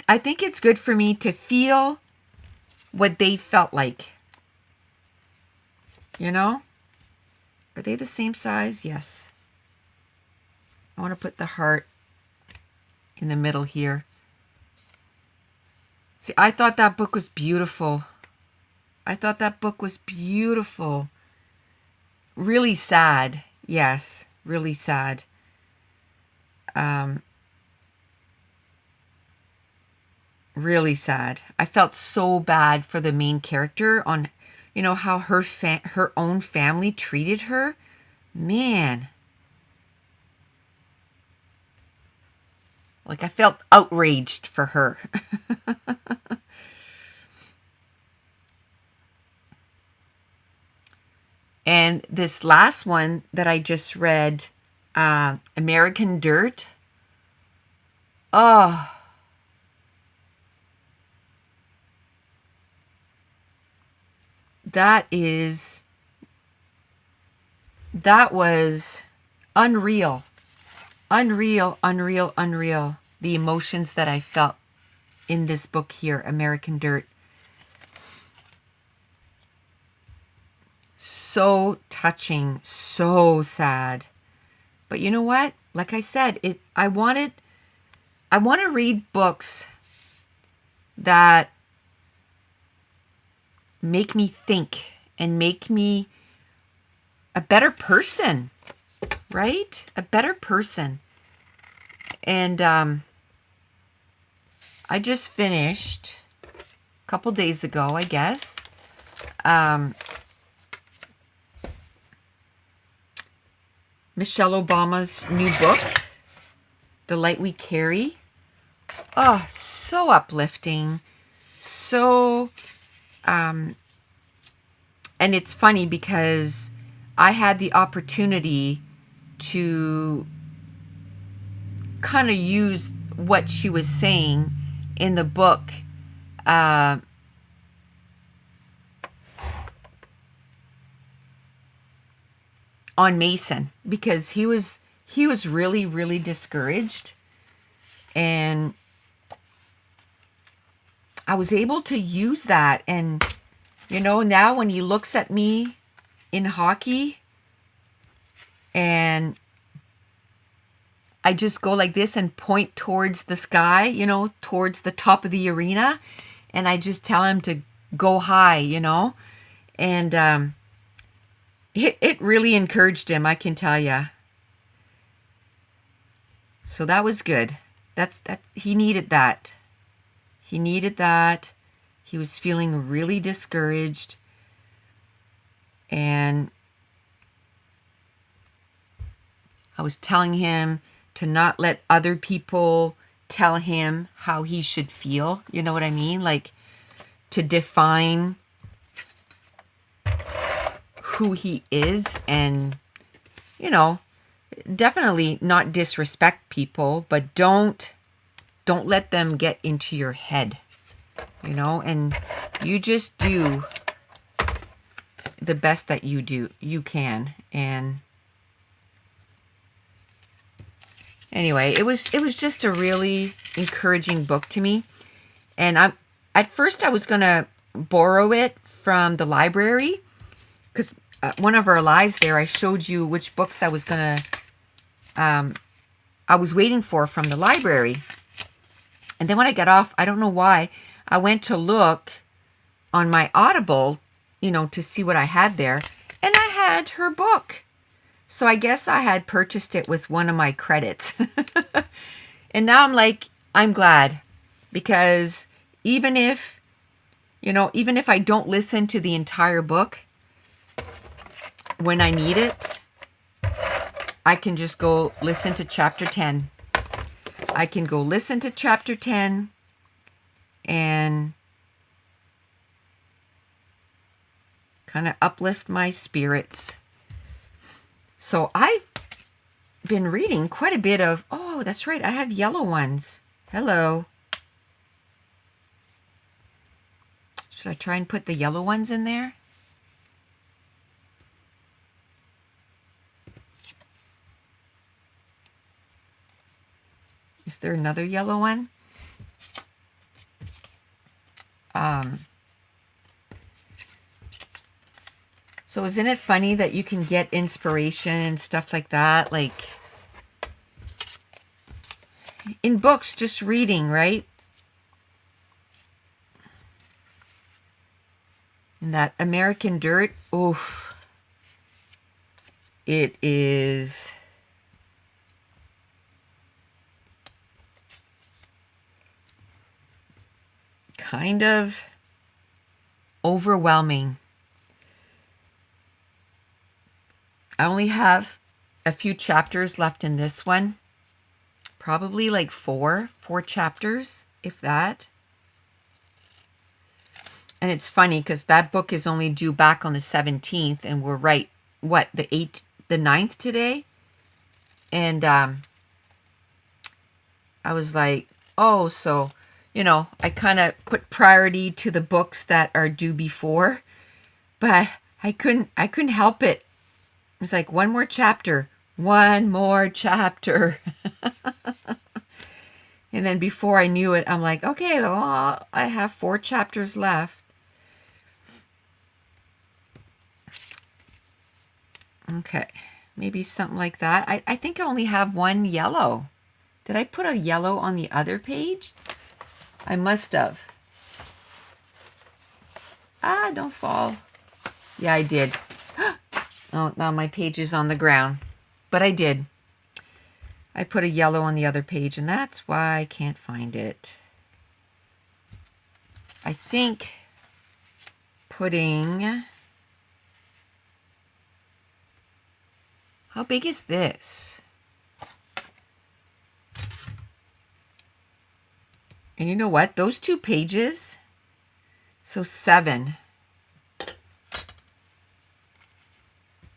I think it's good for me to feel what they felt like. Are they the same size? Yes. I want to put the heart in the middle here. See, I thought that book was beautiful. Really sad. Yes, really sad. Really sad. I felt so bad for the main character on, how her own family treated her. Man. Like, I felt outraged for her. And this last one that I just read, American Dirt. Oh, that was unreal. Unreal, unreal, unreal. The emotions that I felt in this book here, American Dirt. So touching, so sad. But you know what? Like I said, I want to read books that make me think and make me a better person, right? A better person. And I just finished a couple days ago, I guess. Michelle Obama's new book, The Light We Carry. Oh, so uplifting. So, and it's funny because I had the opportunity to kind of use what she was saying in the book on Mason, because he was really, really discouraged, and I was able to use that. And now when he looks at me in hockey and I just go like this and point towards the sky, towards the top of the arena, and I just tell him to go high, and it really encouraged him, I can tell you. So that was good. He needed that. He needed that. He was feeling really discouraged, and I was telling him to not let other people tell him how he should feel. You know what I mean? Like, to define who he is, and, definitely not disrespect people, but don't let them get into your head, and you just do the best that you can. And anyway, it was just a really encouraging book to me. And at first I was going to borrow it from the library, because one of our lives there, I showed you which books I was waiting for from the library. And then when I got off, I don't know why, I went to look on my Audible, to see what I had there, and I had her book. So I guess I had purchased it with one of my credits. And now I'm glad, because even if I don't listen to the entire book when I need it, I can just go listen to chapter 10. I can go listen to chapter 10 and kind of uplift my spirits. So I've been reading quite a bit of, oh, that's right, I have yellow ones. Hello. Should I try and put the yellow ones in there? Is there another yellow one? So isn't it funny that you can get inspiration and stuff like that, like in books, just reading, right? And that American Dirt, oof, it is kind of overwhelming. I only have a few chapters left in this one. Probably like four chapters, if that. And it's funny because that book is only due back on the 17th, and we're right, what, the 9th today? And I was like, oh, so, you know, I kind of put priority to the books that are due before, but I couldn't help it. It was like one more chapter. And then before I knew it, I'm like, okay, well, I have 4 chapters left. Okay, maybe something like that. I think I only have one yellow. Did I put a yellow on the other page? I must have. Ah, don't fall. Yeah, I did. Oh, now my page is on the ground. But I did. I put a yellow on the other page, and that's why I can't find it. I think putting... How big is this? And you know what? Those 2 pages, so 7.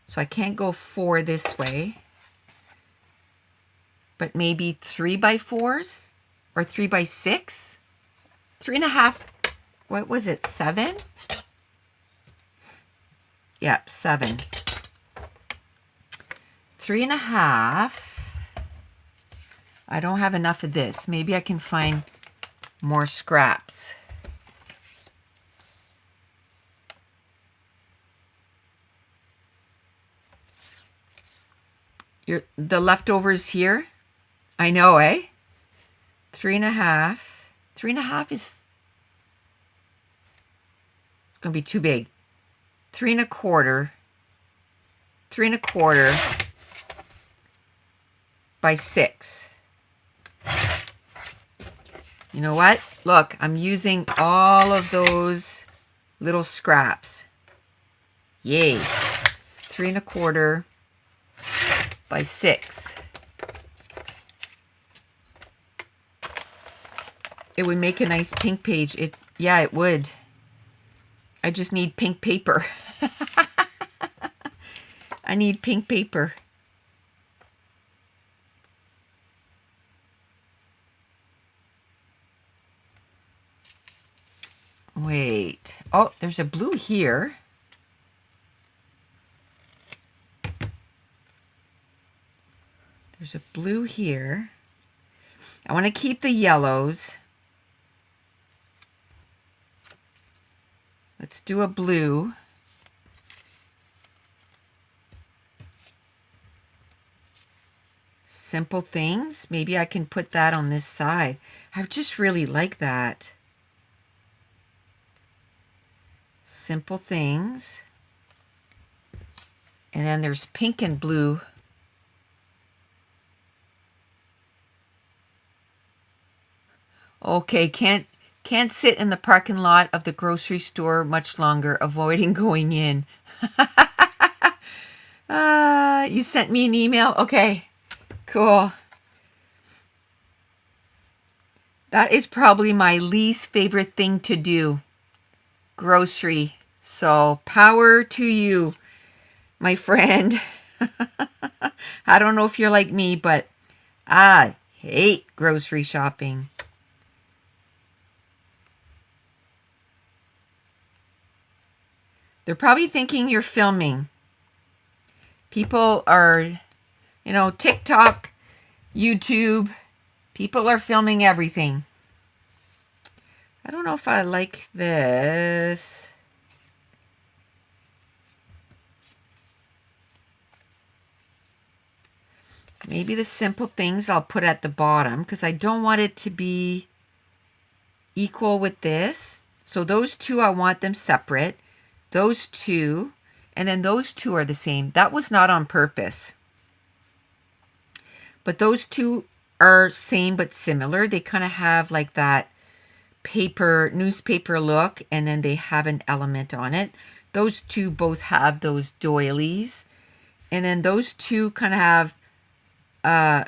So I can't go 4 this way. But maybe 3x4s or 3x6? 3.5. What was it? 7? Yep, 7. 3.5. I don't have enough of this. Maybe I can find more scraps. The leftovers here. I know, eh? 3.5. 3.5 is... It's going to be too big. 3.25. 3.25 by 6. You know what? Look, I'm using all of those little scraps. Yay. 3.25 by 6. It would make a nice pink page. Yeah, it would. I just need pink paper. I need pink paper. Wait. Oh, there's a blue here. There's a blue here. I want to keep the yellows. Let's do a blue. Simple things. Maybe I can put that on this side. I just really like that. Simple things. And then there's pink and blue. Okay, can't sit in the parking lot of the grocery store much longer, avoiding going in. You sent me an email? Okay, cool. That is probably my least favorite thing to do. Grocery. So power to you, my friend. I don't know if you're like me, but I hate grocery shopping. They're probably thinking you're filming. People are, you know, TikTok, YouTube, people are filming everything. I don't know if I like this. Maybe the simple things I'll put at the bottom because I don't want it to be equal with this. So those two, I want them separate. Those two, and then those two are the same. That was not on purpose. But those two are same but similar. They kind of have like that newspaper look, and then they have an element on it. Those two both have those doilies, and then those two kind of have a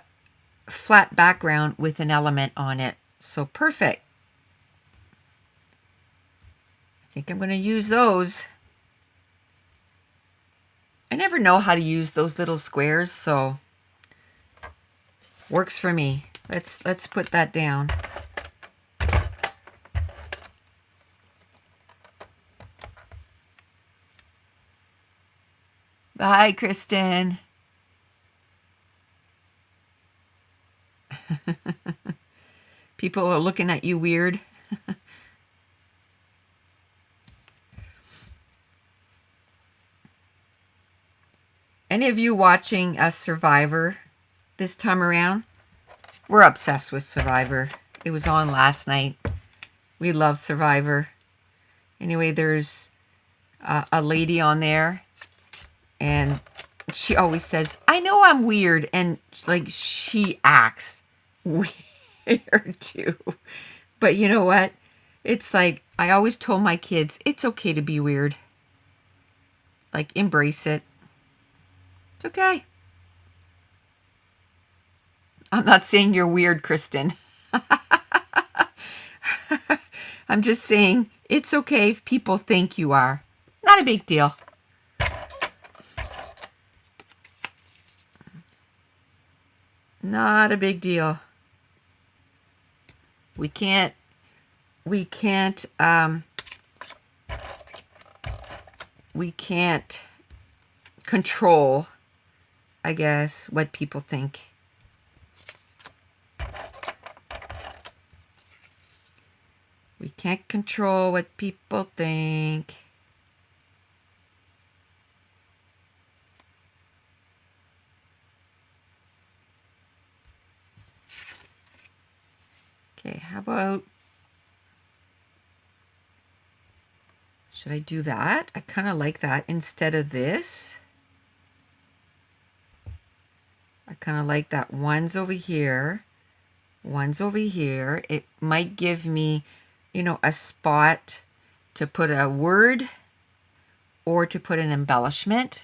flat background with an element on it. So perfect. I think I'm going to use those. I never know how to use those little squares, so works for me. Let's put that down. Bye, Kristen. People are looking at you weird. Any of you watching Survivor this time around? We're obsessed with Survivor. It was on last night. We love Survivor. Anyway, there's a lady on there, and she always says, I know I'm weird, and like she acts weird too. But you know what? It's like, I always told my kids, it's okay to be weird. Like, embrace it. It's okay. I'm not saying you're weird, Kristen. I'm just saying it's okay if people think you are. Not a big deal. Not a big deal. We can't control, I guess, what people think. We can't control what people think. Okay, how about, should I do that? I kind of like that instead of this. I kind of like that. One's over here. One's over here. It might give me, you know, a spot to put a word or to put an embellishment.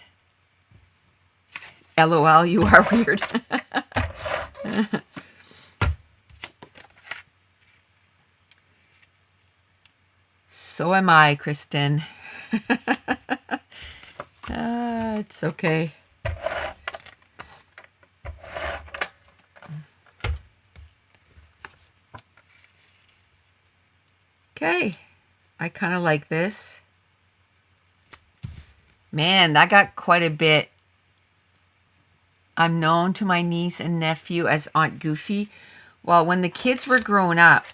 LOL, you are weird. So am I, Kristen. It's okay. Okay, I kind of like this. Man, that got quite a bit. I'm known to my niece and nephew as Aunt Goofy. Well, when the kids were growing up,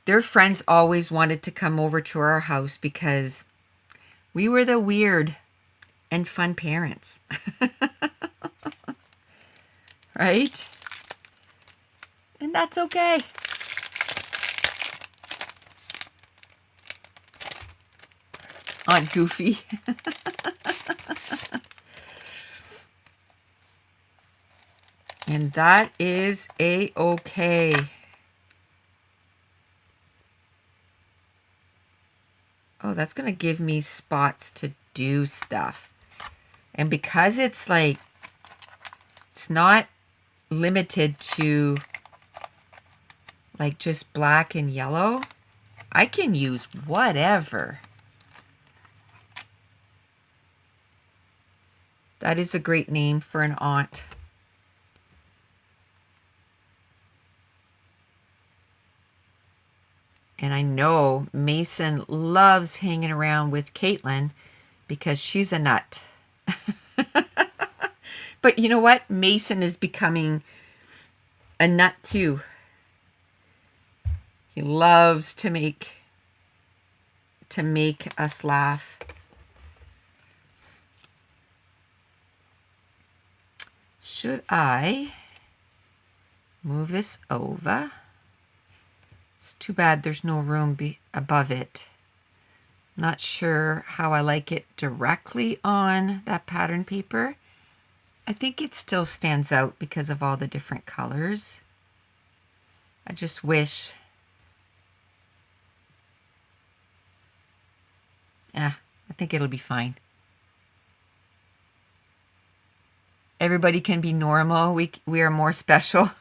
their friends always wanted to come over to our house because we were the weird and fun parents. Right? And that's okay. Aunt Goofy. And that is a-okay. Oh, that's going to give me spots to do stuff. And because it's like, it's not limited to like just black and yellow, I can use whatever. That is a great name for an aunt. And I know Mason loves hanging around with Caitlin because she's a nut. But you know what? Mason is becoming a nut too. He loves to make us laugh. Should I move this over? It's too bad there's no room above it. Not sure how I like it directly on that pattern paper. I think it still stands out because of all the different colors. I just wish I think it'll be fine. Everybody can be normal. We are more special.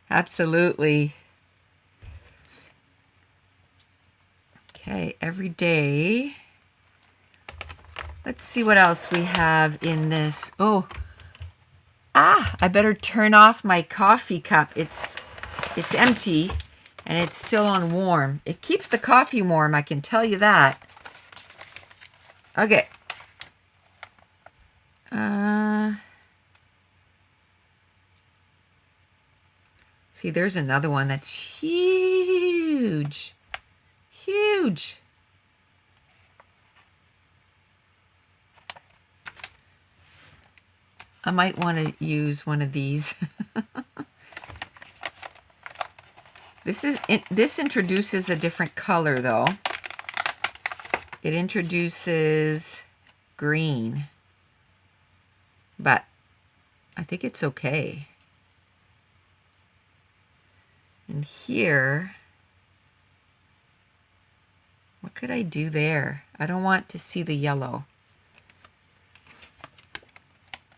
Absolutely. Okay, every day. Let's see what else we have in this. Oh, I better turn off my coffee cup. It's empty and it's still on warm. It keeps the coffee warm, I can tell you that. Okay. See, there's another one that's huge. Huge. I might want to use one of these. This introduces a different color though. It introduces green. But I think it's okay. And here, what could I do there? I don't want to see the yellow.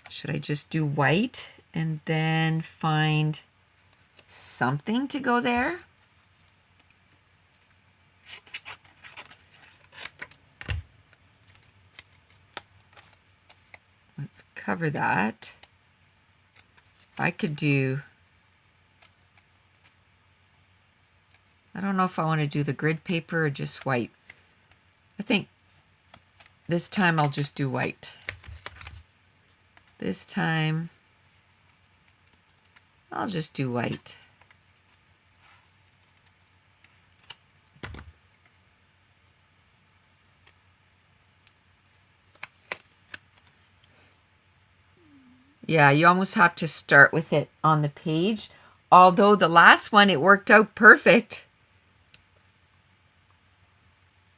Should I just do white and then find something to go there? Let's cover that. I could do, I don't know if I want to do the grid paper or just white. I think this time I'll just do white. This time I'll just do white. Yeah, you almost have to start with it on the page. Although the last one, it worked out perfect.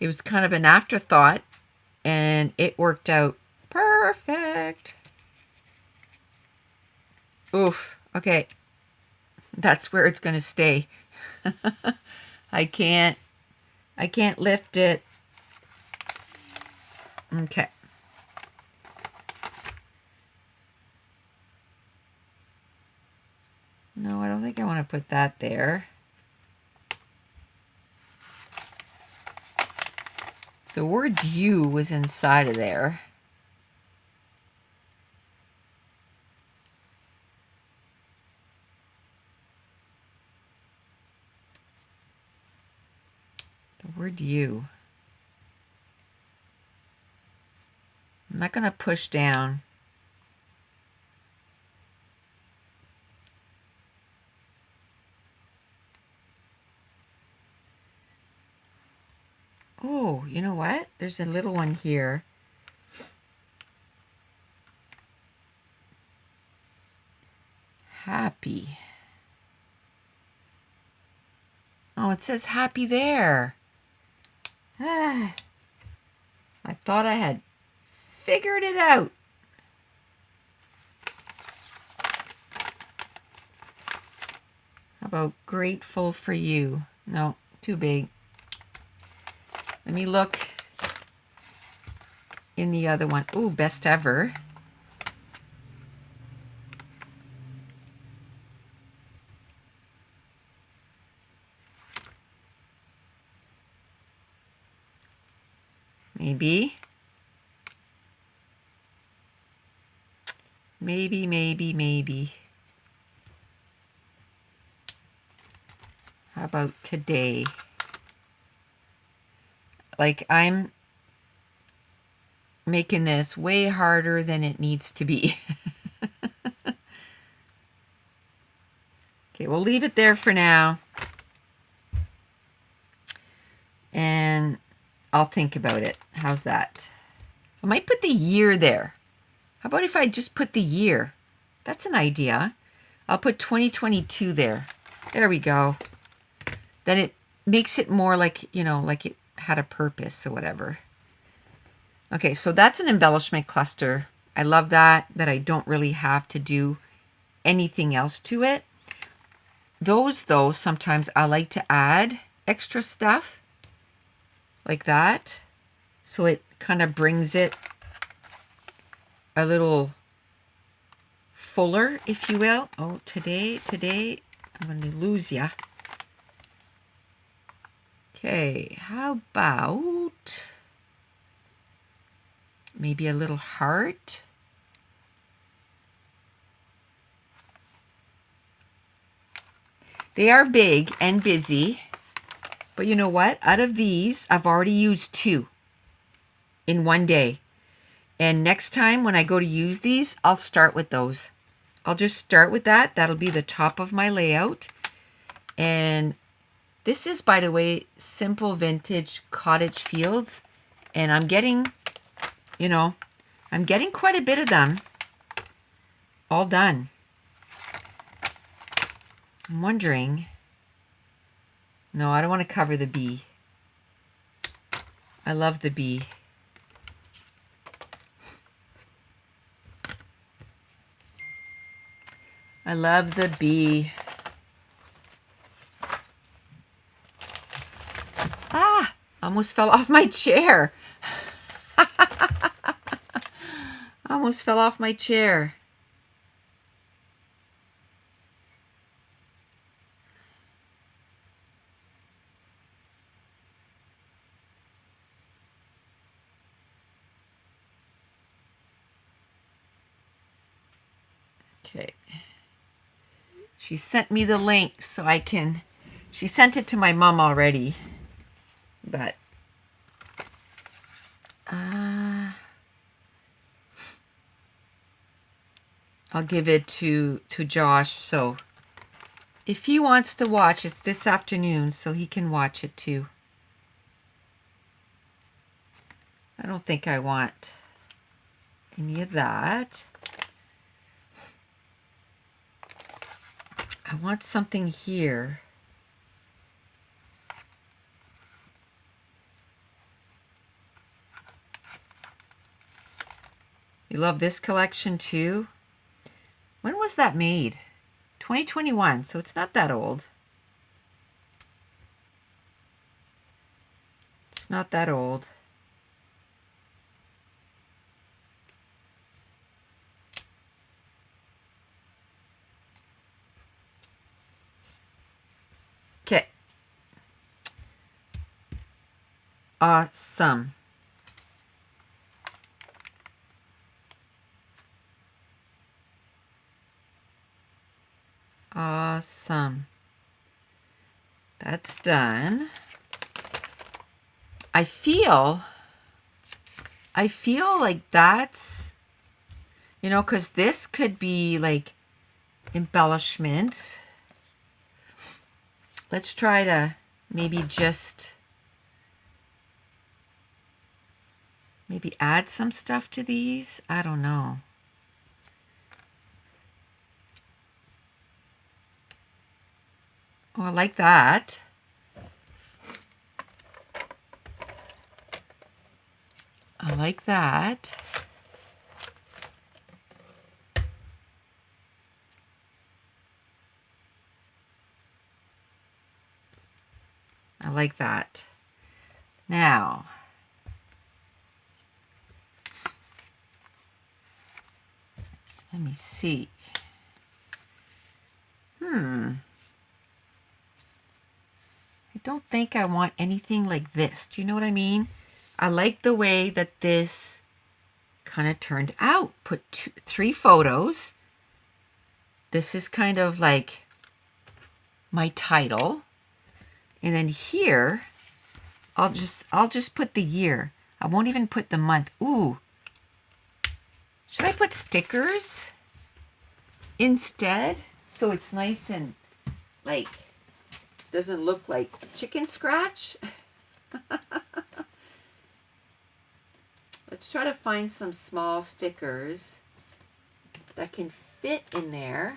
It was kind of an afterthought, and it worked out perfect. Oof, okay. That's where it's going to stay. I can't lift it. Okay. No, I don't think I want to put that there. The word you was inside of there. The word you. I'm not going to push down. Oh, you know what? There's a little one here. Happy. Oh, it says happy there. I thought I had figured it out. How about grateful for you? No, too big. Let me look in the other one. Ooh, best ever. Maybe. Maybe. How about today? Like, I'm making this way harder than it needs to be. Okay, we'll leave it there for now. And I'll think about it. How's that? I might put the year there. How about if I just put the year? That's an idea. I'll put 2022 there. There we go. Then it makes it more like, you know, like it had a purpose or whatever. Okay, so that's an embellishment cluster. I love that I don't really have to do anything else to it. Those, though, sometimes I like to add extra stuff like that. So it kind of brings it a little fuller, if you will. Oh, today, I'm going to lose ya. Okay, how about maybe a little heart? They are big and busy, but you know what? Out of these, I've already used 2 in one day. And next time when I go to use these, I'll start with those. I'll just start with that. That'll be the top of my layout. And this is, by the way, Simple Vintage Cottage Fields. And I'm getting, you know, I'm getting quite a bit of them all done. I'm wondering, no, I don't want to cover the bee. I love the bee. I love the bee. Ah, almost fell off my chair. Almost fell off my chair. Okay. She sent me the link so I can, she sent it to my mom already, but I'll give it to Josh. So if he wants to watch, it's this afternoon, so he can watch it too. I don't think I want any of that. I want something here. You love this collection too? When was that made? 2021, so it's not that old. It's not that old. Okay. Awesome. Awesome. That's done. I feel like that's, you know, because this could be like embellishments. Let's try to maybe add some stuff to these. I don't know. Oh, I like that. I like that. I like that. Now, let me see. I don't think I want anything like this. Do you know what I mean? I like the way that this kind of turned out. Put 3 photos. This is kind of like my title. And then here, I'll just put the year. I won't even put the month. Ooh. Should I put stickers instead? So it's nice and like, doesn't look like chicken scratch. Let's try to find some small stickers that can fit in there,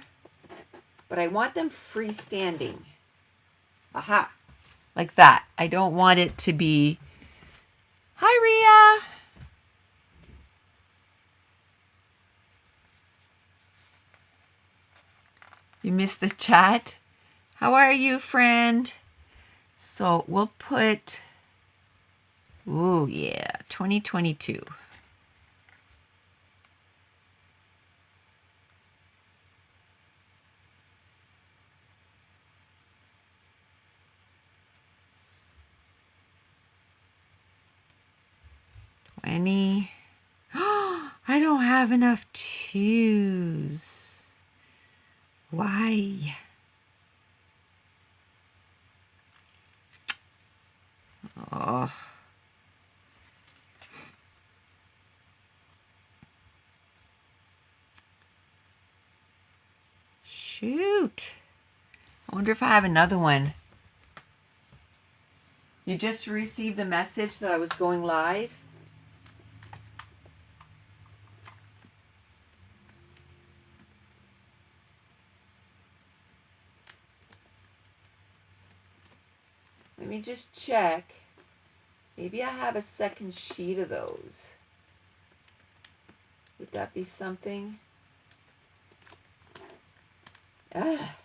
but I want them freestanding. Aha, like that. I don't want it to be, hi Ria. You missed the chat? How are you, friend? So we'll put, ooh, yeah, 2022. I don't have enough twos. Why? Oh. Shoot. I wonder if I have another one. You just received the message that I was going live? Let me just check. Maybe I have a second sheet of those. Would that be something? Ah.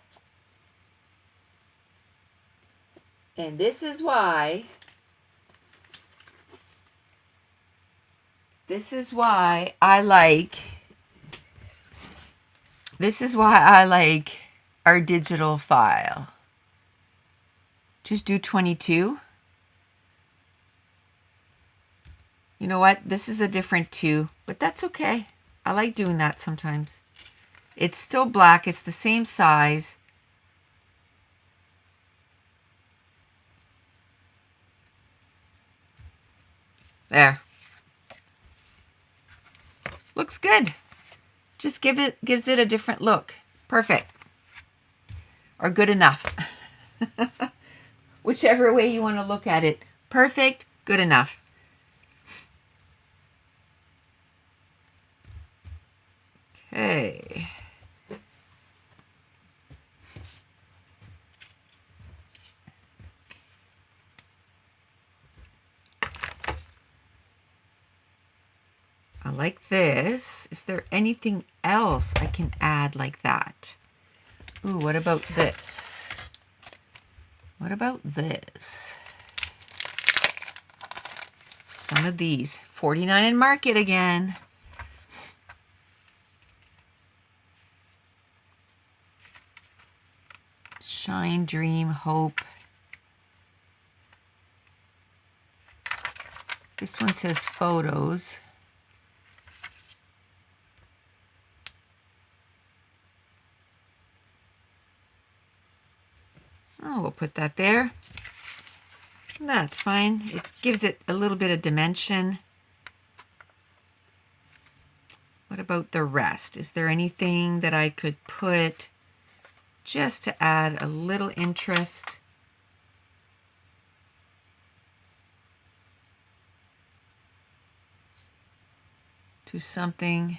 And this is why I like our digital file. Just do 22. You know what? This is a different 2, but that's okay. I like doing that sometimes. It's still black. It's the same size. There. Looks good. Just gives it a different look. Perfect. Or good enough. Whichever way you want to look at it. Perfect, good enough. Okay. I like this. Is there anything else I can add like that? Ooh, what about this? What about this? Some of these. 49 in Market again. Shine, dream, hope. This one says photos. Oh, we'll put that there. That's fine. It gives it a little bit of dimension. What about the rest? Is there anything that I could put just to add a little interest? To something.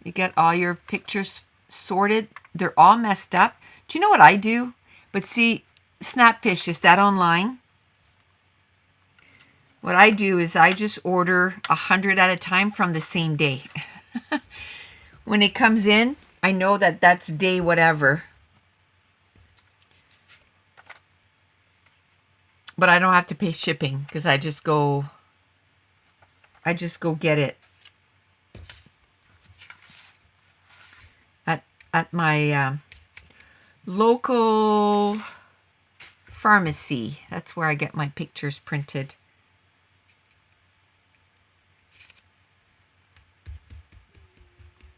You get all your pictures sorted. They're all messed up. Do you know what I do? But see, Snapfish, is that online? What I do is I just order 100 at a time from the same day. When it comes in, I know that that's day whatever. But I don't have to pay shipping because I just go get it at my local pharmacy. That's where I get my pictures printed.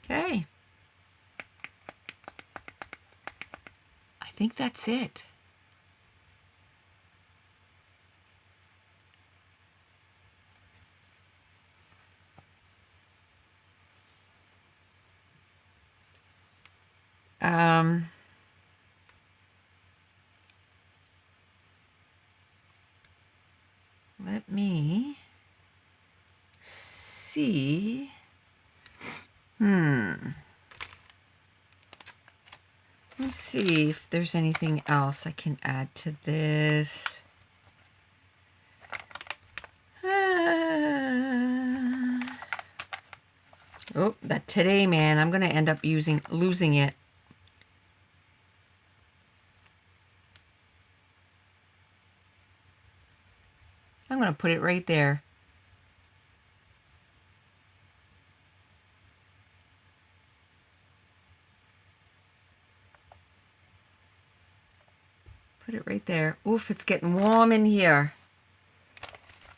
Okay. I think that's it. Let me see. Let's see if there's anything else I can add to this. Oh, that today, man, I'm going to end up losing it. I'm going to put it right there. Put it right there. Oof, it's getting warm in here.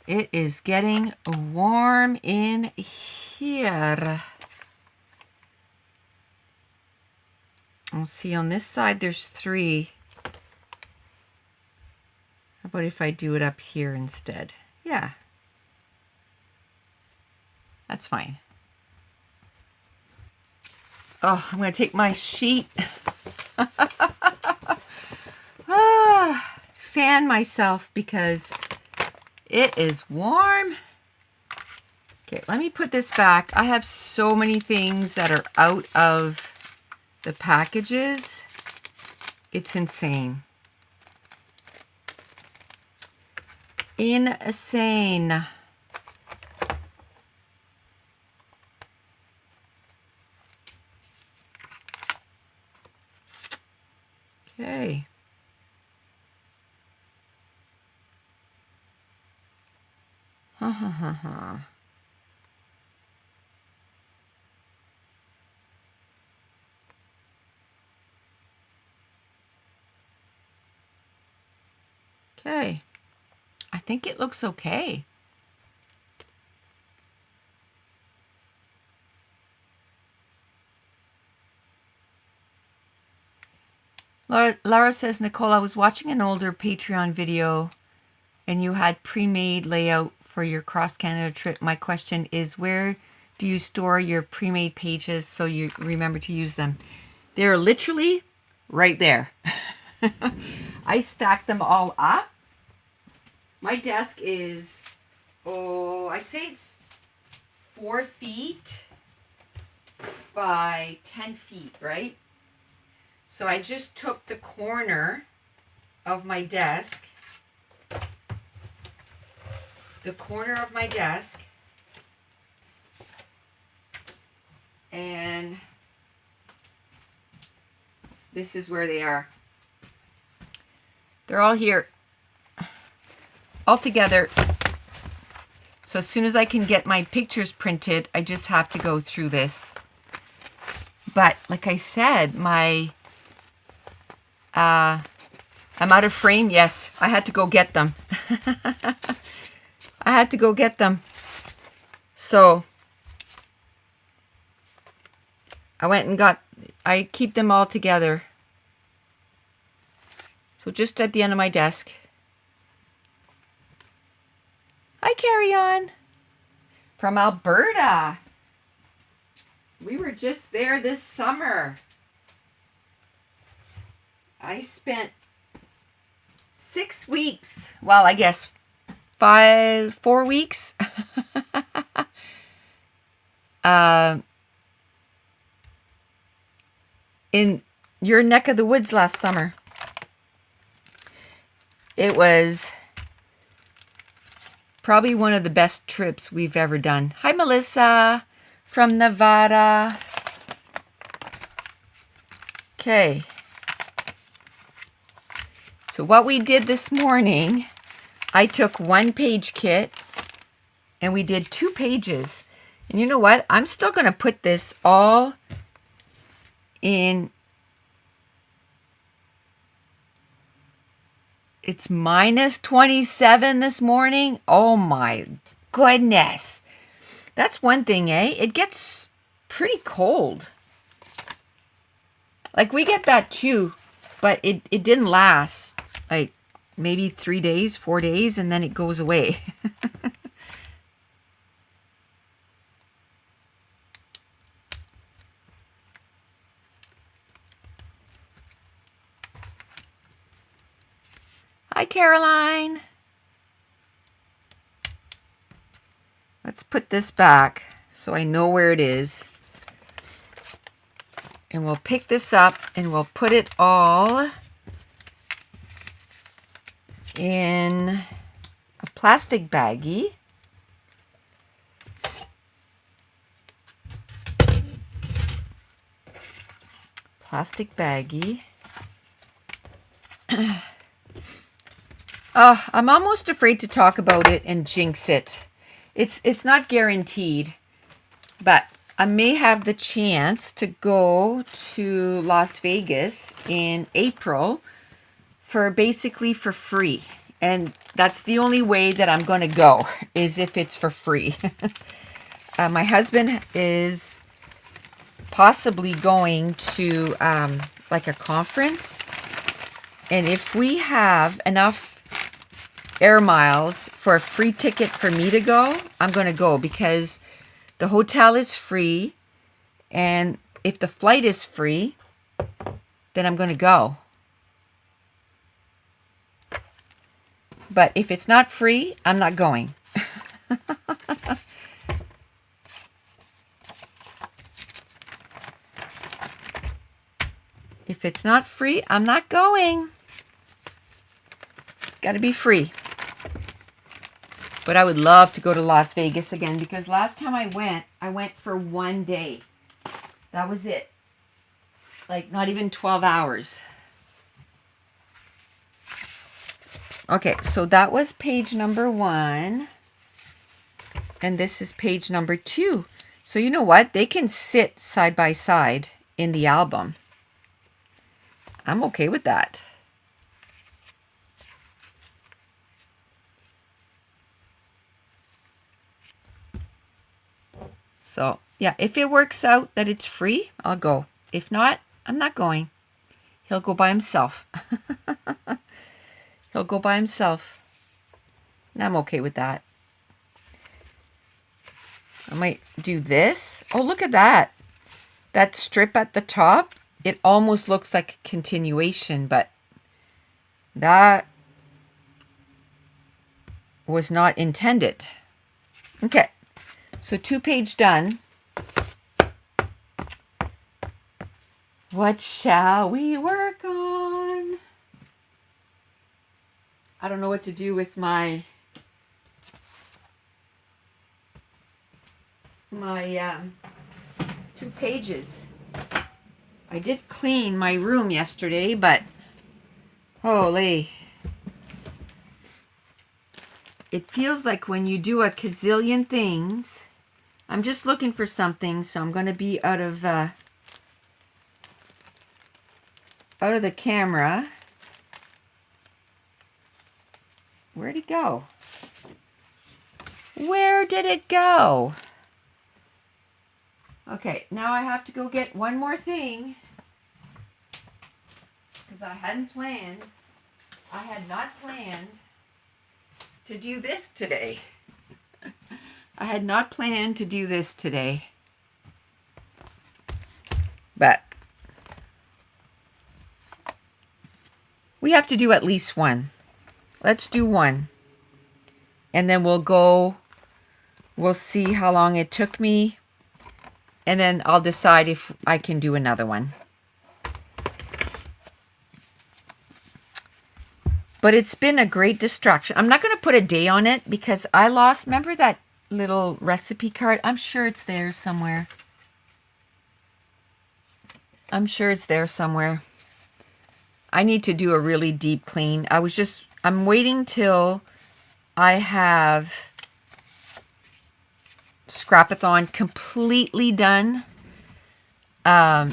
It is getting warm in here. I'll see on this side there's 3. How about if I do it up here instead? Yeah. That's fine. Oh, I'm going to take my sheet. Fan myself because it is warm. Okay, let me put this back. I have so many things that are out of the packages. It's insane. Insane. Okay. Ha ha ha ha. Okay. I think it looks okay. Laura says, Nicole, I was watching an older Patreon video and you had pre-made layout for your cross-Canada trip. My question is, where do you store your pre-made pages so you remember to use them? They're literally right there. I stacked them all up. My desk is, I'd say it's 4 feet by 10 feet, right? So I just took the corner of my desk, and this is where they are. They're all here, all together. So as soon as I can get my pictures printed, I just have to go through this. But like I said, I'm out of frame. Yes, I had to go get them. I had to go get them. So I went and I keep them all together. So just at the end of my desk. Hi, Carry On. From Alberta. We were just there this summer. I spent 6 weeks. Well, I guess 4 weeks. In your neck of the woods last summer. It was probably one of the best trips we've ever done. Hi, Melissa from Nevada. Okay. So what we did this morning, I took 1-page kit and we did 2 pages. And you know what? I'm still going to put this all in. It's minus 27 this morning. Oh my goodness. That's one thing, eh? It gets pretty cold. Like we get that too, but it didn't last. Like maybe 3 days, 4 days, and then it goes away. Hi, Caroline. Let's put this back so I know where it is. And we'll pick this up and we'll put it all in a plastic baggie. Plastic baggie. I'm almost afraid to talk about it and jinx it. It's not guaranteed, but I may have the chance to go to Las Vegas in April for basically for free. And that's the only way that I'm going to go, is if it's for free. My husband is possibly going to like a conference. And if we have enough air miles for a free ticket for me to go, I'm going to go, because the hotel is free. And if the flight is free, then I'm going to go. But if it's not free, I'm not going. If it's not free, I'm not going. It's got to be free. But I would love to go to Las Vegas again, because last time I went for 1 day. That was it. Like not even 12 hours. Okay, so that was page number 1. And this is page number 2. So you know what? They can sit side by side in the album. I'm okay with that. So, yeah, if it works out that it's free, I'll go. If not, I'm not going. He'll go by himself. He'll go by himself. And I'm okay with that. I might do this. Oh, look at that. That strip at the top, it almost looks like a continuation, but that was not intended. Okay. So 2-page done. What shall we work on? I don't know what to do with my 2 pages. I did clean my room yesterday, but holy. It feels like when you do a gazillion things. I'm just looking for something, so I'm going to be out of the camera. Where'd it go? Where did it go? Okay, now I have to go get one more thing, because I had not planned to do this today. I had not planned to do this today. But we have to do at least one. Let's do one. And then we'll see how long it took me. And then I'll decide if I can do another one. But it's been a great distraction. I'm not going to put a day on it, because I lost, remember that little recipe card? I'm sure it's there somewhere. I'm sure it's there somewhere. I need to do a really deep clean. I'm waiting till I have Scrap-a-thon completely done. I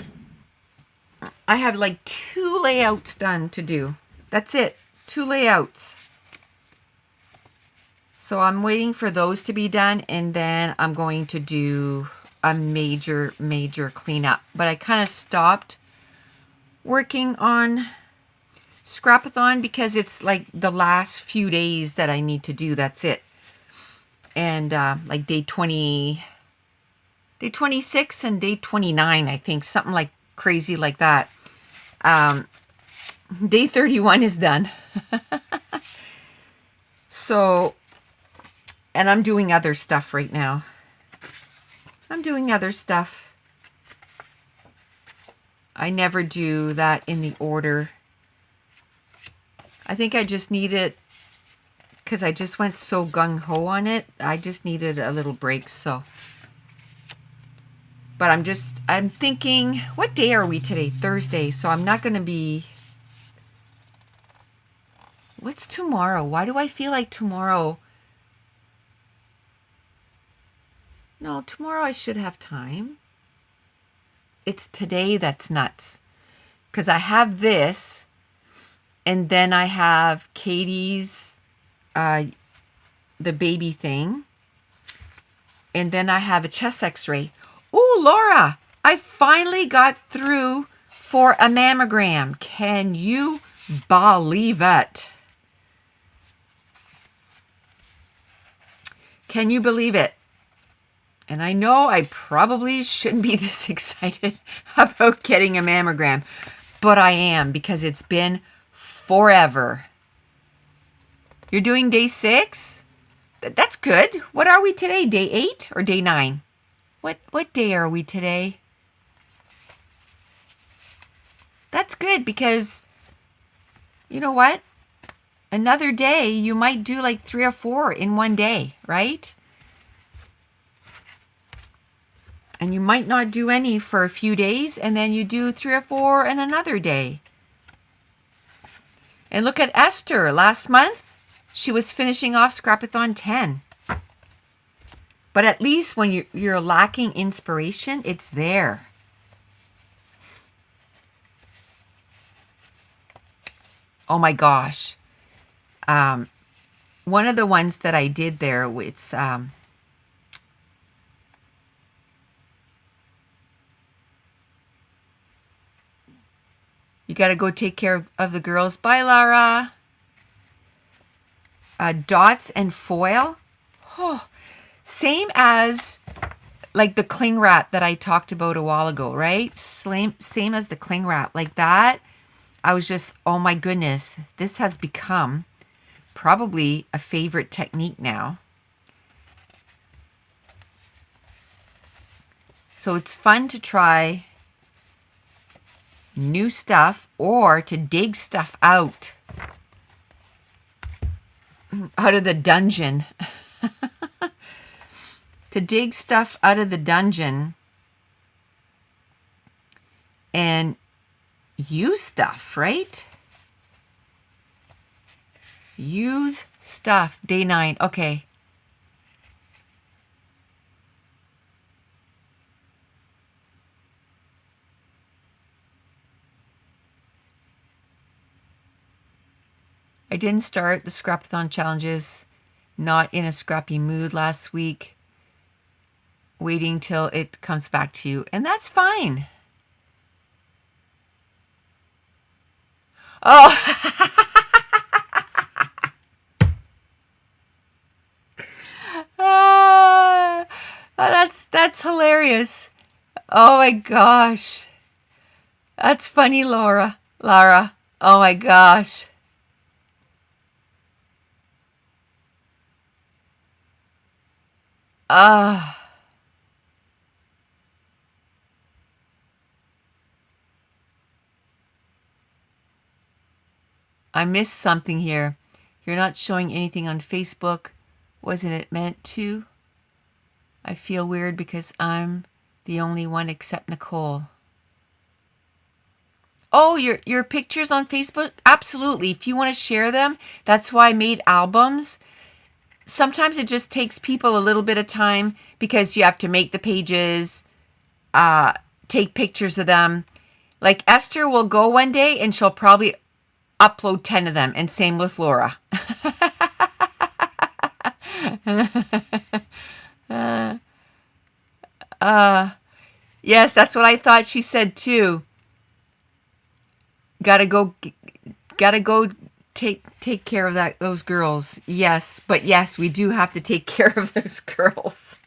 have like 2 layouts done to do. That's it. 2 layouts. So I'm waiting for those to be done, and then I'm going to do a major cleanup. But I kind of stopped working on Scrap-a-thon because it's like the last few days that I need to do. That's it. And like day 26 and day 29, I think, something like crazy like that. Day 31 is done. So, and I'm doing other stuff right now. I'm doing other stuff. I never do that in the order. I think I just need it, because I just went so gung-ho on it. I just needed a little break, so. But I'm thinking, what day are we today? Thursday. So I'm not going to be What's tomorrow? Why do I feel like tomorrow? No, tomorrow I should have time. It's today that's nuts. Because I have this, and then I have Katie's, the baby thing. And then I have a chest x-ray. Oh, Laura, I finally got through for a mammogram. Can you believe it? Can you believe it? And I know I probably shouldn't be this excited about getting a mammogram, but I am because it's been forever. You're doing day 6? That's good. What are we today? Day 8 or day 9? What day are we today? That's good because you know what? Another day you might do like 3 or 4 in one day, right? And you might not do any for a few days, and then you do 3 or 4 in another day. And look at Esther. Last month, she was finishing off Scrapathon 10. But at least when you're lacking inspiration, it's there. Oh my gosh. One of the ones that I did there, it's... you got to go take care of the girls. Bye, Lara. Dots and foil. Oh, same as like the cling wrap that I talked about a while ago, right? Same as the cling wrap. Like that, I was just, oh my goodness, this has become probably a favorite technique now. So it's fun to try new stuff or to dig stuff out of the dungeon. To dig stuff out of the dungeon and use stuff, right? Use stuff. Day 9. Okay. I didn't start the Scrapathon challenges, not in a scrappy mood last week, waiting till it comes back to you, and that's fine. Oh, that's hilarious. Oh my gosh. That's funny, Lara. Oh my gosh. I missed something here. You're not showing anything on Facebook. Wasn't it meant to? I feel weird because I'm the only one except Nicole. Oh, your pictures on Facebook? Absolutely. If you want to share them, that's why I made albums. Sometimes it just takes people a little bit of time because you have to make the pages, take pictures of them. Like Esther will go one day and she'll probably upload 10 of them, and same with Laura. Yes, that's what I thought she said too. Gotta go take care of those girls. Yes, but yes, we do have to take care of those girls.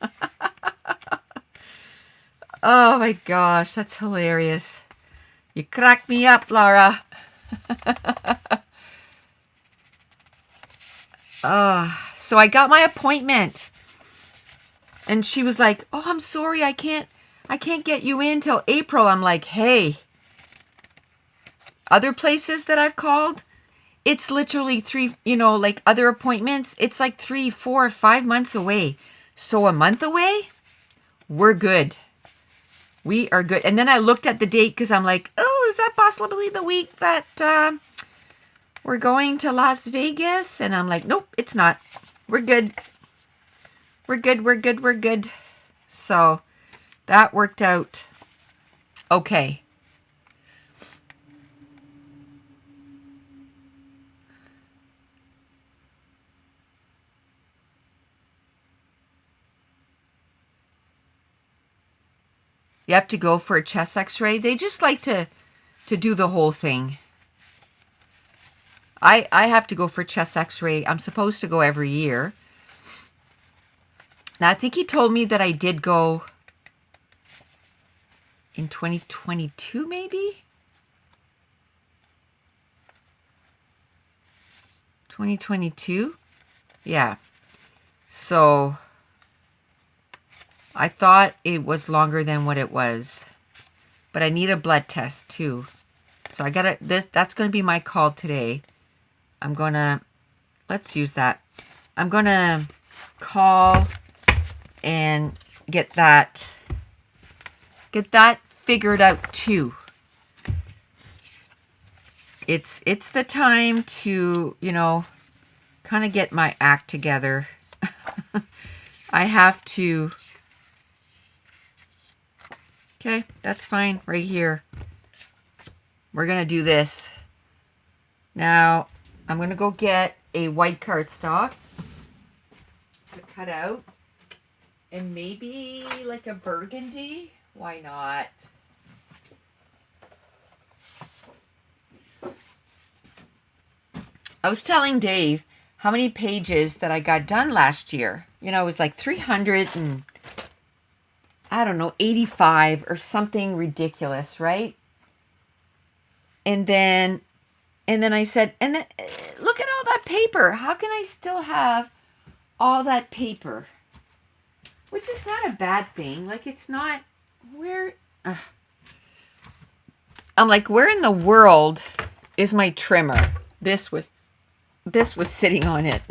Oh my gosh, that's hilarious. You crack me up, Laura. So I got my appointment, and she was like, "Oh, I'm sorry, I can't get you in till April." I'm like, "Hey, other places that I've called, it's literally 3, like other appointments, it's like 3, 4, 5 months away. So a month away, we're good. We are good." And then I looked at the date because I'm like, "Oh, is that possibly the week that we're going to Las Vegas. And I'm like, nope, it's not. We're good. We're good, we're good, we're good. So that worked out okay. You have to go for a chest x-ray. They just like to do the whole thing. I have to go for chest x-ray. I'm supposed to go every year. Now, I think he told me that I did go in 2022, maybe? 2022? Yeah. So I thought it was longer than what it was. But I need a blood test too. So I gotta, that's gonna be my call today. I'm gonna, let's use that. I'm gonna call and get that figured out too. It's the time to, you know, kind of get my act together. I have to. Okay, that's fine right here. We're gonna do this. Now, I'm gonna go get a white cardstock to cut out. And maybe like a burgundy. Why not? I was telling Dave how many pages that I got done last year. You know, it was like 300 and, I don't know, 85 or something ridiculous, right? And then I said, and then, look at all that paper. How can I still have all that paper? Which is not a bad thing. Like, it's not, where, I'm like, where in the world is my trimmer? This was sitting on it.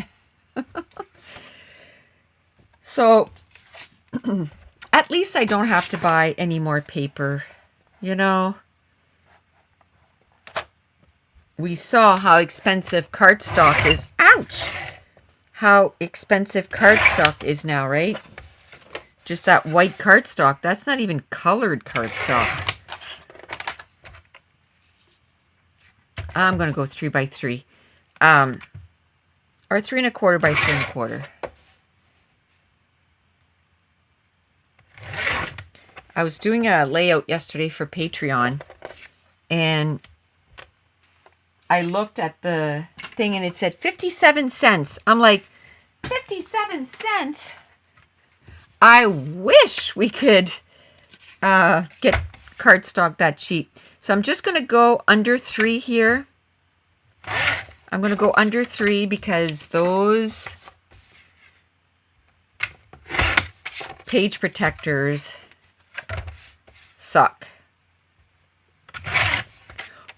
So, at least I don't have to buy any more paper, you know? We saw how expensive cardstock is. Ouch! How expensive cardstock is now, right? Just that white cardstock. That's not even colored cardstock. I'm going to go 3 by 3. Or 3 1/4 by 3 1/4. I was doing a layout yesterday for Patreon, and I looked at the thing and it said 57 cents. I'm like, 57 cents? I wish we could get cardstock that cheap. So I'm just going to go under 3 here. I'm going to go under 3 because those page protectors suck.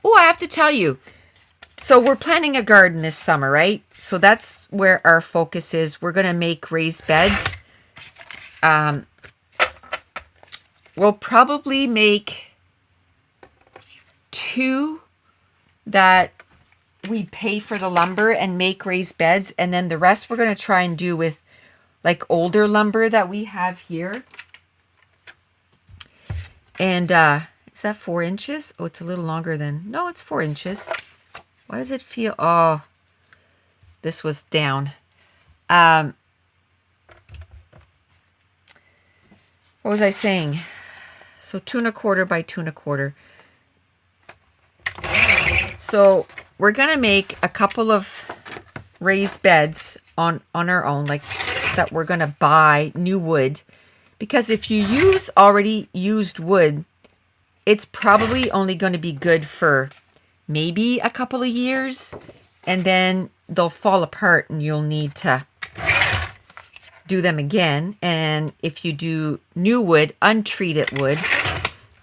Oh, I have to tell you. So we're planting a garden this summer, right? So that's where our focus is. We're going to make raised beds. We'll probably make 2 that we pay for the lumber and make raised beds. And then the rest we're going to try and do with like older lumber that we have here. And is that 4 inches? Oh, it's a little longer than, no, it's 4 inches. Why does it feel, oh, this was down. What was I saying? So 2 1/4 by 2 1/4. So we're going to make a couple of raised beds on our own, like that we're going to buy new wood. Because if you use already used wood, it's probably only going to be good for maybe a couple of years. And then they'll fall apart and you'll need to do them again. And if you do new wood, untreated wood,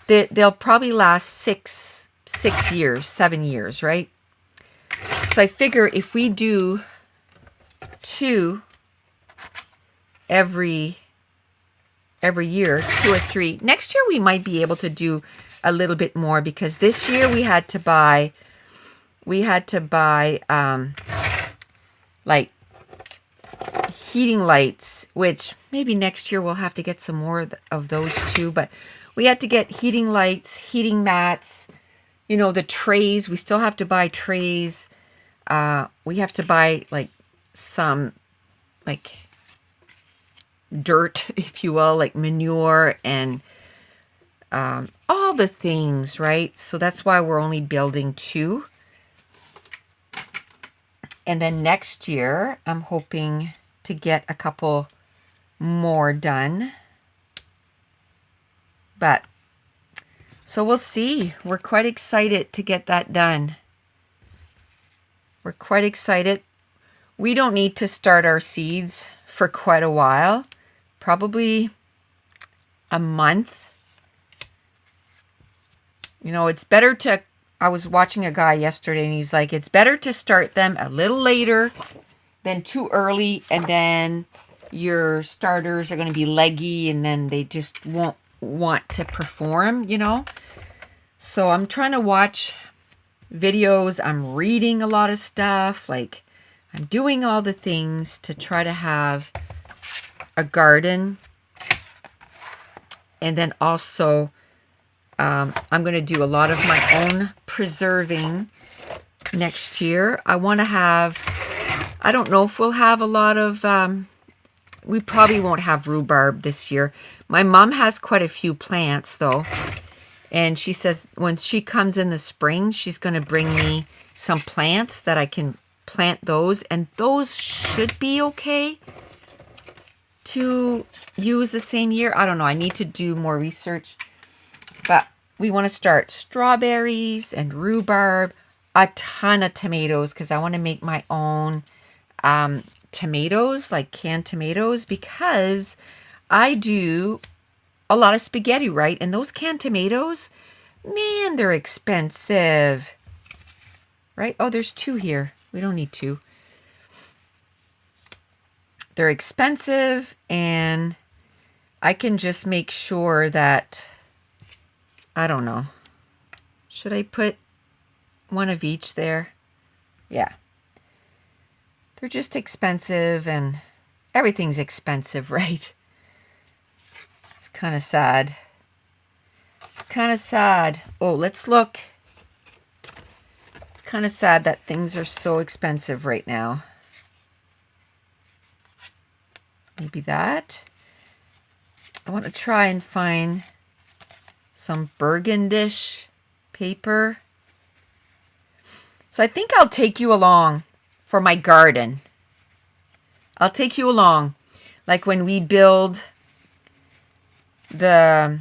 they'll probably last 6 years, 7 years, right? So I figure if we do 2 every year, 2 or 3, next year we might be able to do a little bit more, because this year we had to buy we had to buy like heating lights, which maybe next year we'll have to get some more of those too. But we had to get heating lights, heating mats, you know, the trays. We still have to buy trays. We have to buy like some like dirt, if you will, like manure and all the things, right? So that's why we're only building 2. And then next year, I'm hoping to get a couple more done. But, so we'll see. We're quite excited to get that done. We're quite excited. We don't need to start our seeds for quite a while. Probably a month. You know, it's better to... I was watching a guy yesterday and he's like, it's better to start them a little later than too early, and then your starters are going to be leggy and then they just won't want to perform, you know? So I'm trying to watch videos. I'm reading a lot of stuff. Like, I'm doing all the things to try to have a garden. And then also... I'm going to do a lot of my own preserving next year. I want to have, I don't know if we'll have a lot of, we probably won't have rhubarb this year. My mom has quite a few plants though. And she says when she comes in the spring, she's going to bring me some plants that I can plant those. And those should be okay to use the same year. I don't know. I need to do more research. But we want to start strawberries and rhubarb, a ton of tomatoes, because I want to make my own tomatoes, like canned tomatoes, because I do a lot of spaghetti, right? And those canned tomatoes, man, they're expensive, right? Oh, there's 2 here. We don't need 2. They're expensive, and I can just make sure that... I don't know. Should I put one of each there? Yeah. They're just expensive, and everything's expensive, right? It's kind of sad. It's kind of sad. Oh, let's look. It's kind of sad that things are so expensive right now. Maybe that. I want to try and find... some burgundish paper. So I think I'll take you along for my garden. I'll take you along. Like when we build the...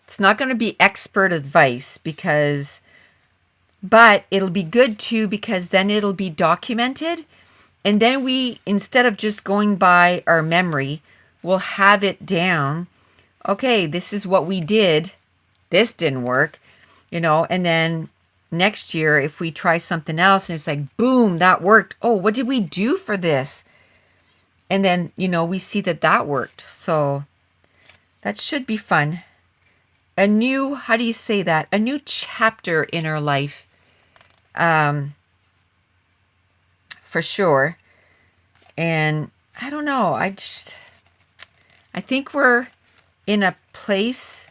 It's not going to be expert advice because... But it'll be good too because then it'll be documented. And then we, instead of just going by our memory, we'll have it down. Okay, this is what we did. This didn't work, you know, and then next year, if we try something else and it's like, boom, that worked. Oh, what did we do for this? And then, you know, we see that that worked. So that should be fun. A new, how do you say that? A new chapter in our life, for sure. And I don't know, I think we're in a place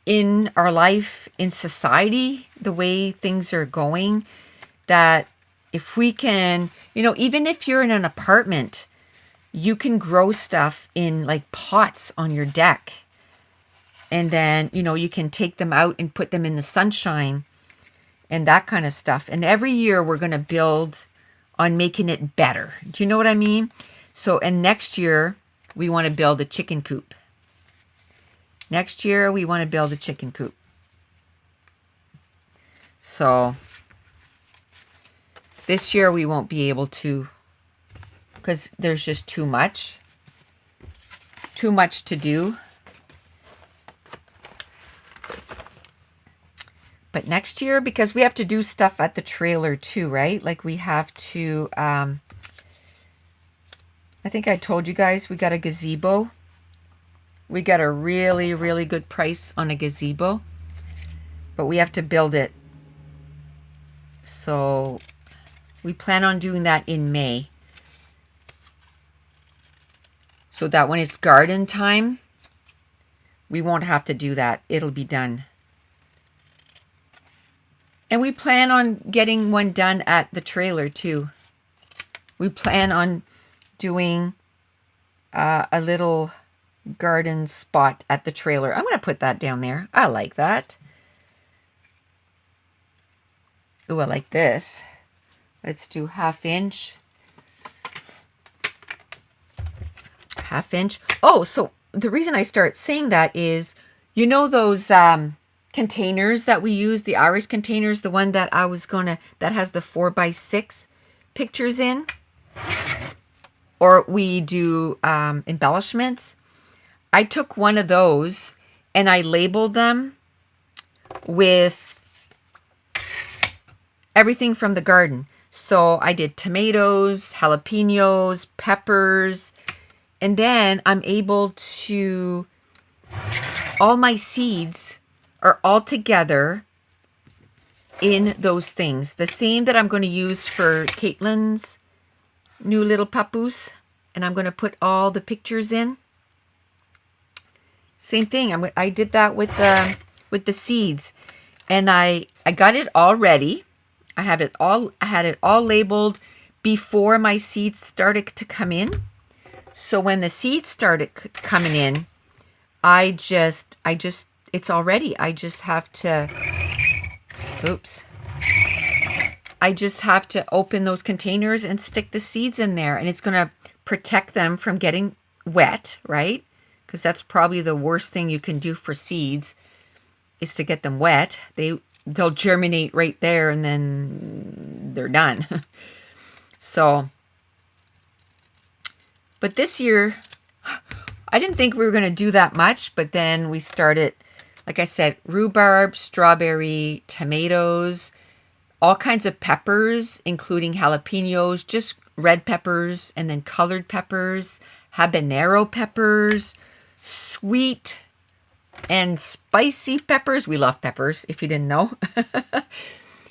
in our life, in society, the way things are going, that if we can, you know, even if you're in an apartment, you can grow stuff in like pots on your deck. And then, you know, you can take them out and put them in the sunshine and that kind of stuff. And every year we're going to build on making it better. Do you know what I mean? So, and next year we want to build a chicken coop. Next year, we want to build a chicken coop. So, this year we won't be able to, because there's just too much to do. But next year, because we have to do stuff at the trailer too, right? Like we have to, I think I told you guys we got a gazebo. We got a really, really good price on a gazebo, but we have to build it So we plan on doing that in May, so that when it's garden time, we won't have to do that. It'll be done. And we plan on getting one done at the trailer too. We plan on doing a little garden spot at the trailer. I'm going to put that down there. I like that. Oh, I like this. Let's do 1/2 inch. 1/2 inch. Oh, so the reason I start saying that is, you know those containers that we use, the Irish containers, the one that that has the 4x6 pictures in, or we do embellishments. I took one of those and I labeled them with everything from the garden. So I did tomatoes, jalapenos, peppers, and then I'm able to, all my seeds are all together in those things. The same that I'm going to use for Caitlin's new little papoose. And I'm going to put all the pictures in. Same thing. I did that with the seeds. And I got it all ready. I had it all labeled before my seeds started to come in. So when the seeds started coming in, it's all ready. I just have to, oops. I just have to open those containers and stick the seeds in there, and it's going to protect them from getting wet, right? Because that's probably the worst thing you can do for seeds, is to get them wet. They'll germinate right there and then they're done. So, but this year, I didn't think we were going to do that much, but then we started, like I said, rhubarb, strawberry, tomatoes, all kinds of peppers, including jalapenos, just red peppers, and then colored peppers, habanero peppers, sweet and spicy peppers. We love peppers, if you didn't know.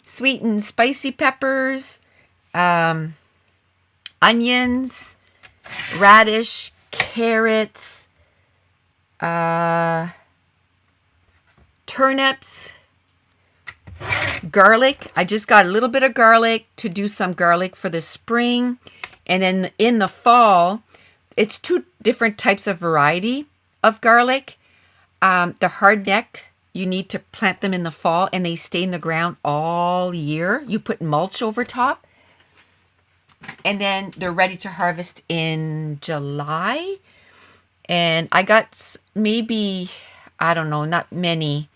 Sweet and spicy peppers, onions, radish, carrots, turnips, garlic. I just got a little bit of garlic to do some garlic for the spring. And then in the fall, it's 2 different types of variety of garlic. The hardneck, you need to plant them in the fall and they stay in the ground all year. You put mulch over top. And then they're ready to harvest in July. And I got maybe, I don't know, not many.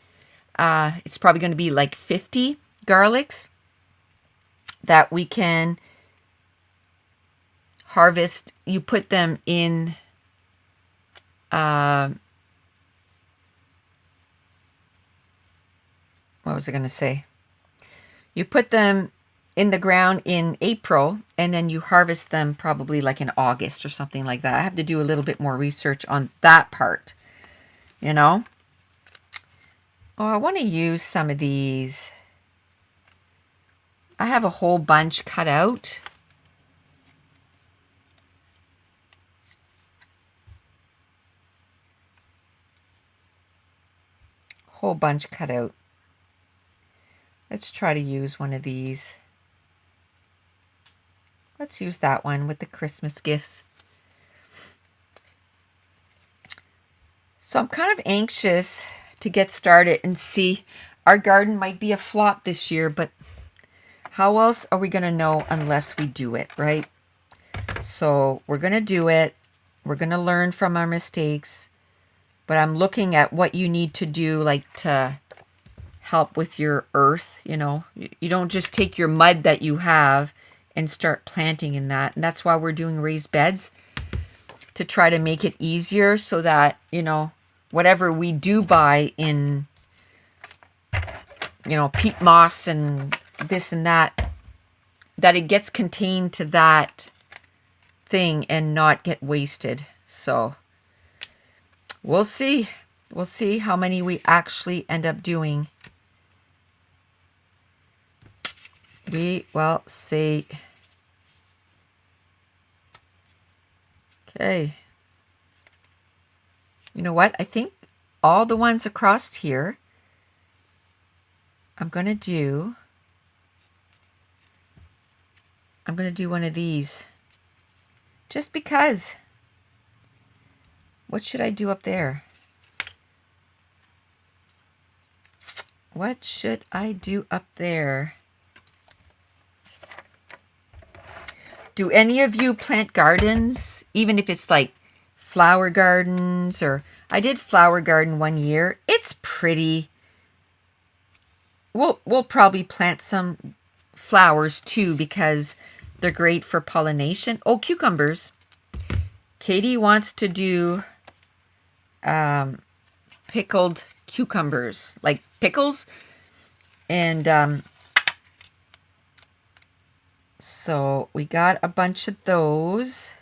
It's probably going to be like 50 garlics that we can harvest. You put them in what was I going to say? You put them in the ground in April, and then you harvest them probably like in August or something like that. I have to do a little bit more research on that part, you know. Oh, I want to use some of these. I have a whole bunch cut out. Whole bunch cut out. Let's try to use one of these. Let's use that one with the Christmas gifts. So I'm kind of anxious to get started and see. Our garden might be a flop this year, but how else are we going to know unless we do it, right? So we're going to do it. We're going to learn from our mistakes. But I'm looking at what you need to do, like to help with your earth, you know. You don't just take your mud that you have and start planting in that. And that's why we're doing raised beds, to try to make it easier so that, you know, whatever we do buy in, you know, peat moss and this and that, that it gets contained to that thing and not get wasted. So we'll see. We'll see how many we actually end up doing. we will see. Okay. You know what? I think all the ones across here, I'm going to do one of these. Just because. What should I do up there? What should I do up there? Do any of you plant gardens? Even if it's like flower gardens, or I did flower garden one year. It's pretty. We'll probably plant some flowers too because they're great for pollination. Oh, cucumbers. Katie wants to do pickled cucumbers, like pickles. And so we got a bunch of those.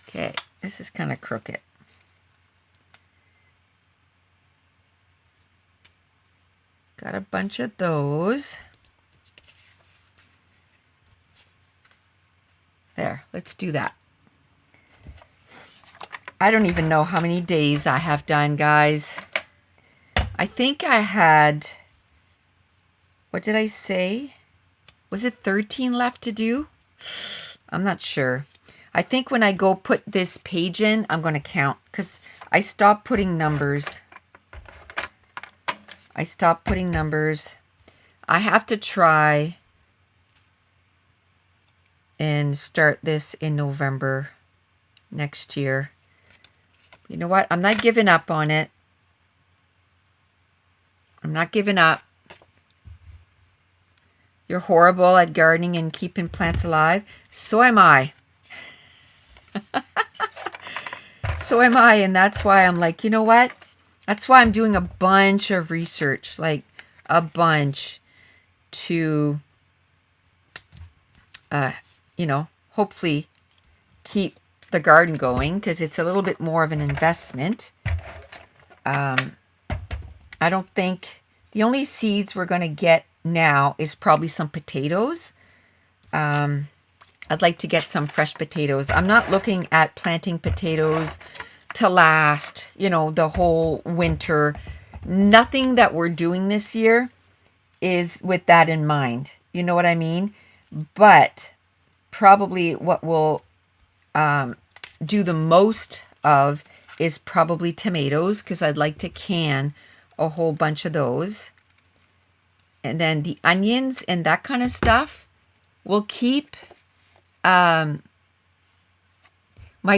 Okay, this is kind of crooked. Got a bunch of those. There, let's do that. I don't even know how many days I have done, guys. I think I had, what did I say? Was it 13 left to do? I'm not sure. I think when I go put this page in, I'm going to count because I stopped putting numbers. I have to try and start this in November next year. You know what? I'm not giving up on it. I'm not giving up. You're horrible at gardening and keeping plants alive. So am I. So am I. And that's why I'm like, you know what? That's why I'm doing a bunch of research, like a bunch to, hopefully keep the garden going because it's a little bit more of an investment. I don't think the only seeds we're going to get now is probably some potatoes. I'd like to get some fresh potatoes. I'm not looking at planting potatoes to last, the whole winter. Nothing that we're doing this year is with that in mind. You know what I mean? But probably what we'll do the most of is probably tomatoes because I'd like to can a whole bunch of those. And then the onions and that kind of stuff will keep. My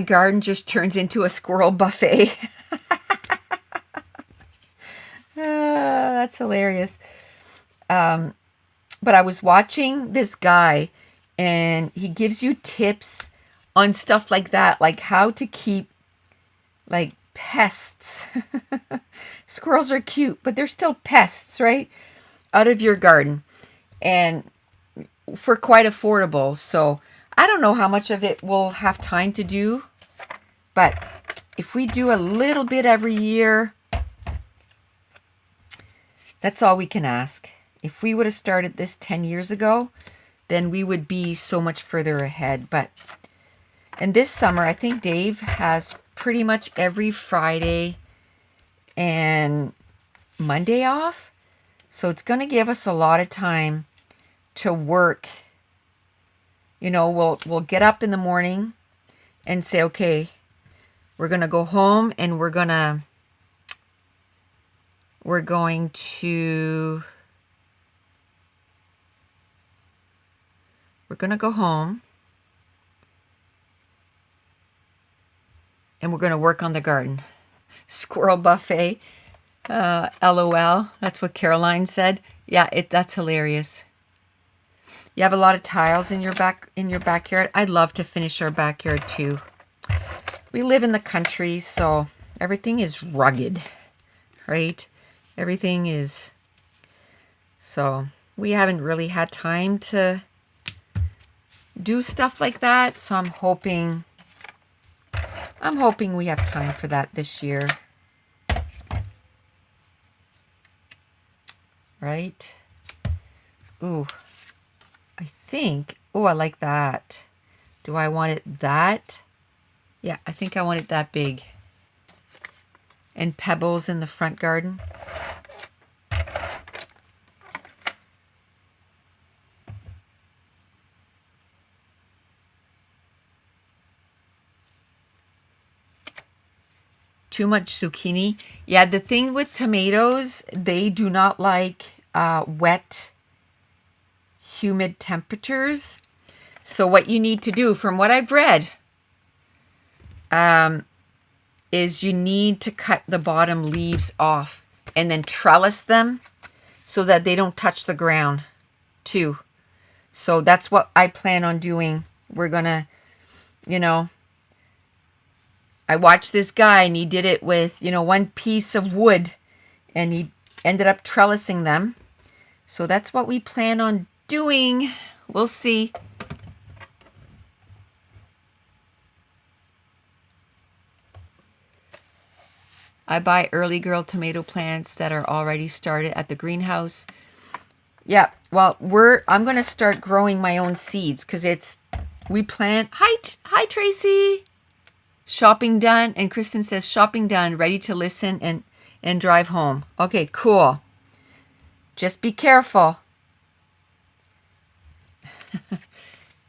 garden just turns into a squirrel buffet. That's hilarious. But I was watching this guy and he gives you tips on stuff like that, like how to keep like pests. Squirrels are cute, but they're still pests, right? Out of your garden. And for quite affordable. So I don't know how much of it we'll have time to do, but if we do a little bit every year, that's all we can ask. If we would have started this 10 years ago, then we would be so much further ahead. And this summer, I think Dave has pretty much every Friday and Monday off. So it's going to give us a lot of time to work. We'll get up in the morning and say, okay, we're going to go home and we're going to go home and we're going to work on the garden. Squirrel buffet. LOL. That's what Caroline said. Yeah, that's hilarious. You have a lot of tiles in your backyard. I'd love to finish our backyard too. We live in the country, so everything is rugged, right? Everything is. So we haven't really had time to do stuff like that. So I'm hoping I'm hoping we have time for that this year. Right? Ooh, I think, oh, I like that. Do I want it that? Yeah, I think I want it that big. And pebbles in the front garden. Too much zucchini. Yeah, the thing with tomatoes, they do not like wet, humid temperatures. So what you need to do, from what I've read, is you need to cut the bottom leaves off and then trellis them so that they don't touch the ground too. So that's what I plan on doing. We're gonna, you know, I watched this guy and he did it with, one piece of wood and he ended up trellising them. So that's what we plan on doing. We'll see. I buy early girl tomato plants that are already started at the greenhouse. Yeah, well, I'm going to start growing my own seeds because we plant. Hi, Tracy. Shopping done. And Kristen says, shopping done, ready to listen and drive home. Okay, cool. Just be careful.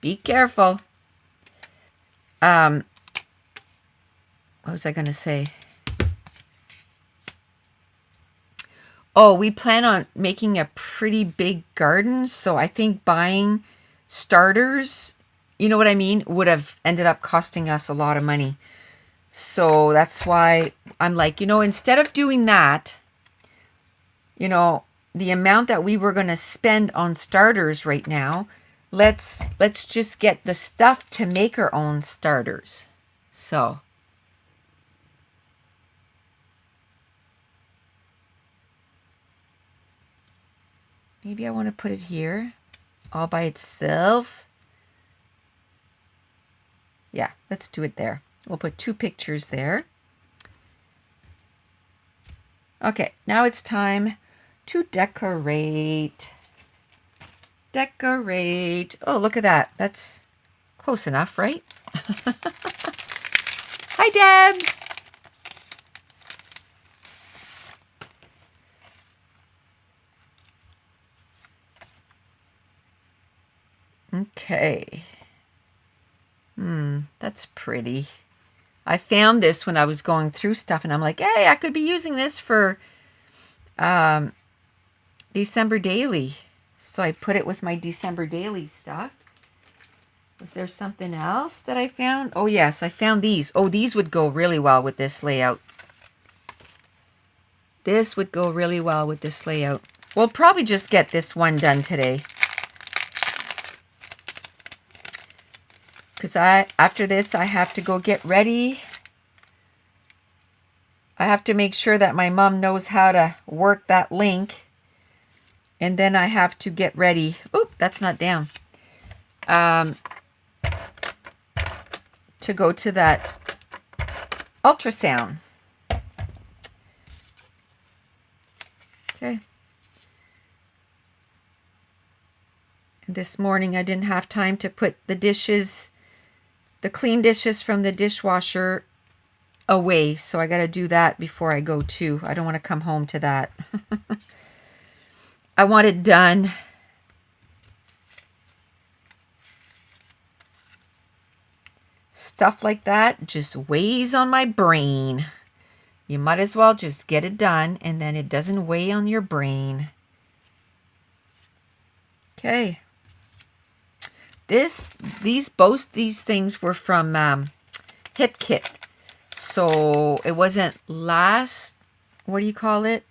Be careful. What was I going to say? Oh, we plan on making a pretty big garden. So I think buying starters, you know what I mean, would have ended up costing us a lot of money. So that's why I'm like, instead of doing that, the amount that we were going to spend on starters right now, let's just get the stuff to make our own starters. So maybe I want to put it here all by itself. Yeah, let's do it there. We'll put 2 pictures there. Okay, now it's time to decorate. Decorate. Oh, look at that. That's close enough, right? Hi, Deb. Okay. That's pretty. I found this when I was going through stuff and I'm like, hey, I could be using this for December daily. So I put it with my December daily stuff. Was there something else that I found? Oh, yes, I found these. Oh, these would go really well with this layout. This would go really well with this layout. We'll probably just get this one done today. Because after this, I have to go get ready. I have to make sure that my mom knows how to work that link. And then I have to get ready. Oop, that's not down. To go to that ultrasound. Okay. And this morning I didn't have time to put the dishes, the clean dishes from the dishwasher away. So I got to do that before I go too. I don't want to come home to that. I want it done. Stuff like that just weighs on my brain. You might as well just get it done and then it doesn't weigh on your brain. Okay. Both these things were from HipKit. So it wasn't what do you call it?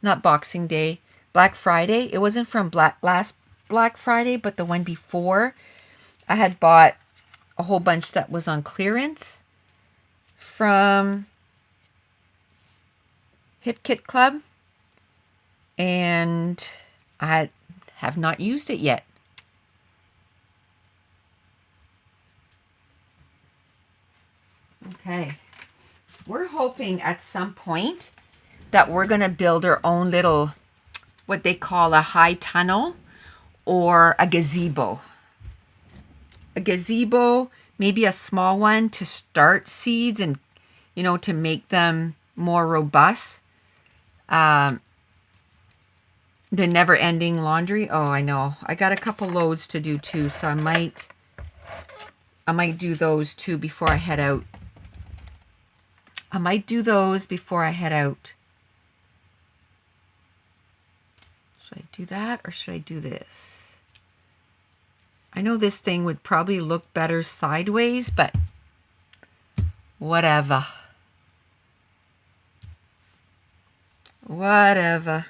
Not Boxing Day, Black Friday. It wasn't from last Black Friday, but the one before. I had bought a whole bunch that was on clearance from HipKit Club, and I have not used it yet. Okay. We're hoping at some point that we're going to build our own little, what they call a high tunnel or a gazebo. A gazebo, maybe a small one to start seeds and, you know, to make them more robust. The never-ending laundry. Oh, I know. I got a couple loads to do too, so I might do those too before I head out. I might do those before I head out. Should I do that or should I do this? I know this thing would probably look better sideways, but whatever. Whatever.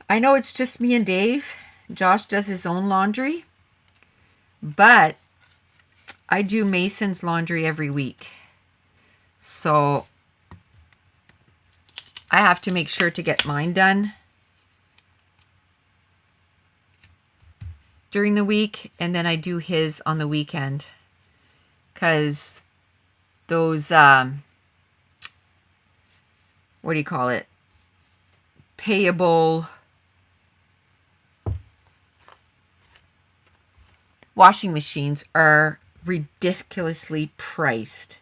I know it's just me and Dave. Josh does his own laundry, but I do Mason's laundry every week. So I have to make sure to get mine done during the week, and then I do his on the weekend. Because those, what do you call it? Payable washing machines are ridiculously priced.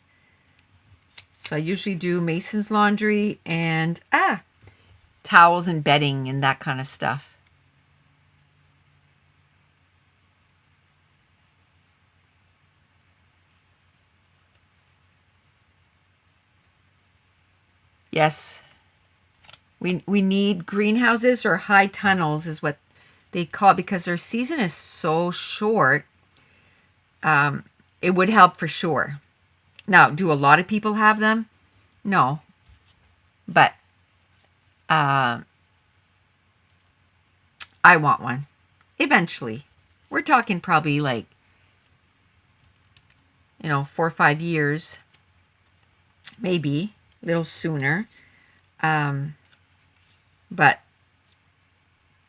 So I usually do Mason's laundry and towels and bedding and that kind of stuff. Yes, we need greenhouses or high tunnels is what they call it, because their season is so short. It would help for sure. Now, do a lot of people have them? No. But I want one. Eventually. We're talking probably like, 4 or 5 years. Maybe. A little sooner. But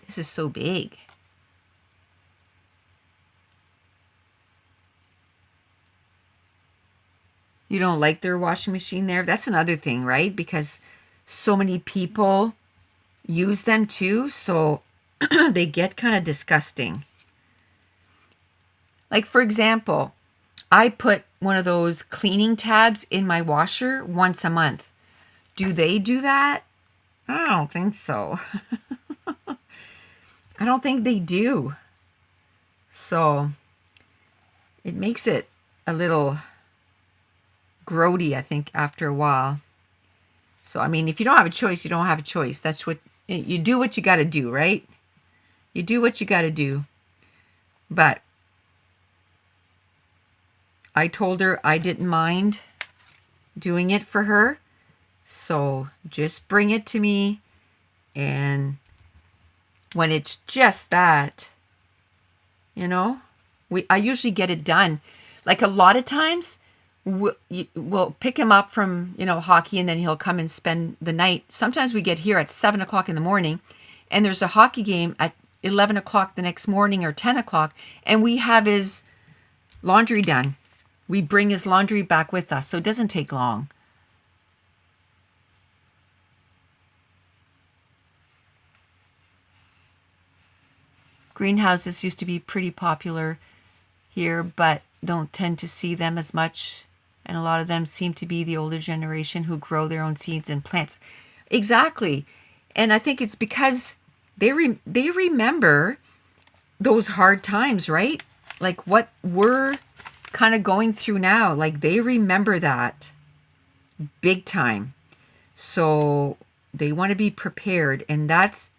this is so big. You don't like their washing machine there? That's another thing, right? Because so many people use them too, so they get kind of disgusting. Like, for example, I put one of those cleaning tabs in my washer once a month. Do they do that? I don't think so. I don't think they do. So it makes it a little grody, I think, after a while. So, I mean, if you don't have a choice, you don't have a choice. That's what you do, what you got to do, right? You do what you got to do. But I told her I didn't mind doing it for her. So just bring it to me. And when it's just that, I usually get it done. Like, a lot of times we'll pick him up from, hockey, and then he'll come and spend the night. Sometimes we get here at 7 o'clock in the morning, and there's a hockey game at 11 o'clock the next morning or 10 o'clock, and we have his laundry done. We bring his laundry back with us, so it doesn't take long. Greenhouses used to be pretty popular here, but don't tend to see them as much. And a lot of them seem to be the older generation who grow their own seeds and plants. Exactly. And I think it's because they remember those hard times, right? Like what we're kind of going through now. Like, they remember that big time. So they want to be prepared. And that's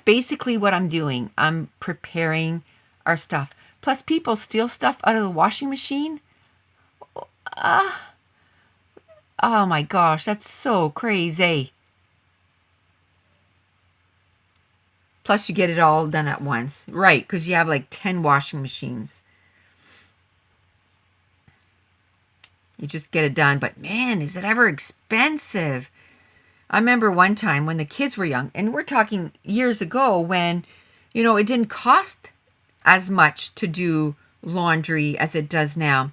basically what I'm doing. I'm preparing our stuff. Plus, people steal stuff out of the washing machine. Oh my gosh, that's so crazy. Plus, you get it all done at once. Right, because you have like 10 washing machines. You just get it done. But man, is it ever expensive? I remember one time when the kids were young, and we're talking years ago when, it didn't cost as much to do laundry as it does now.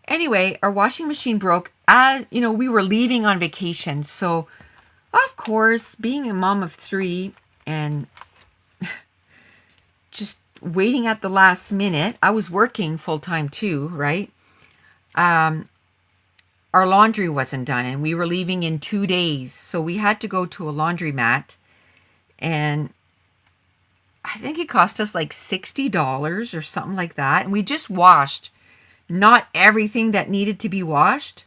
Anyway, our washing machine broke as, we were leaving on vacation. So, of course, being a mom of 3 and just waiting at the last minute, I was working full time too, right? Our laundry wasn't done and we were leaving in 2 days. So we had to go to a laundromat, and I think it cost us like $60 or something like that. And we just washed not everything that needed to be washed.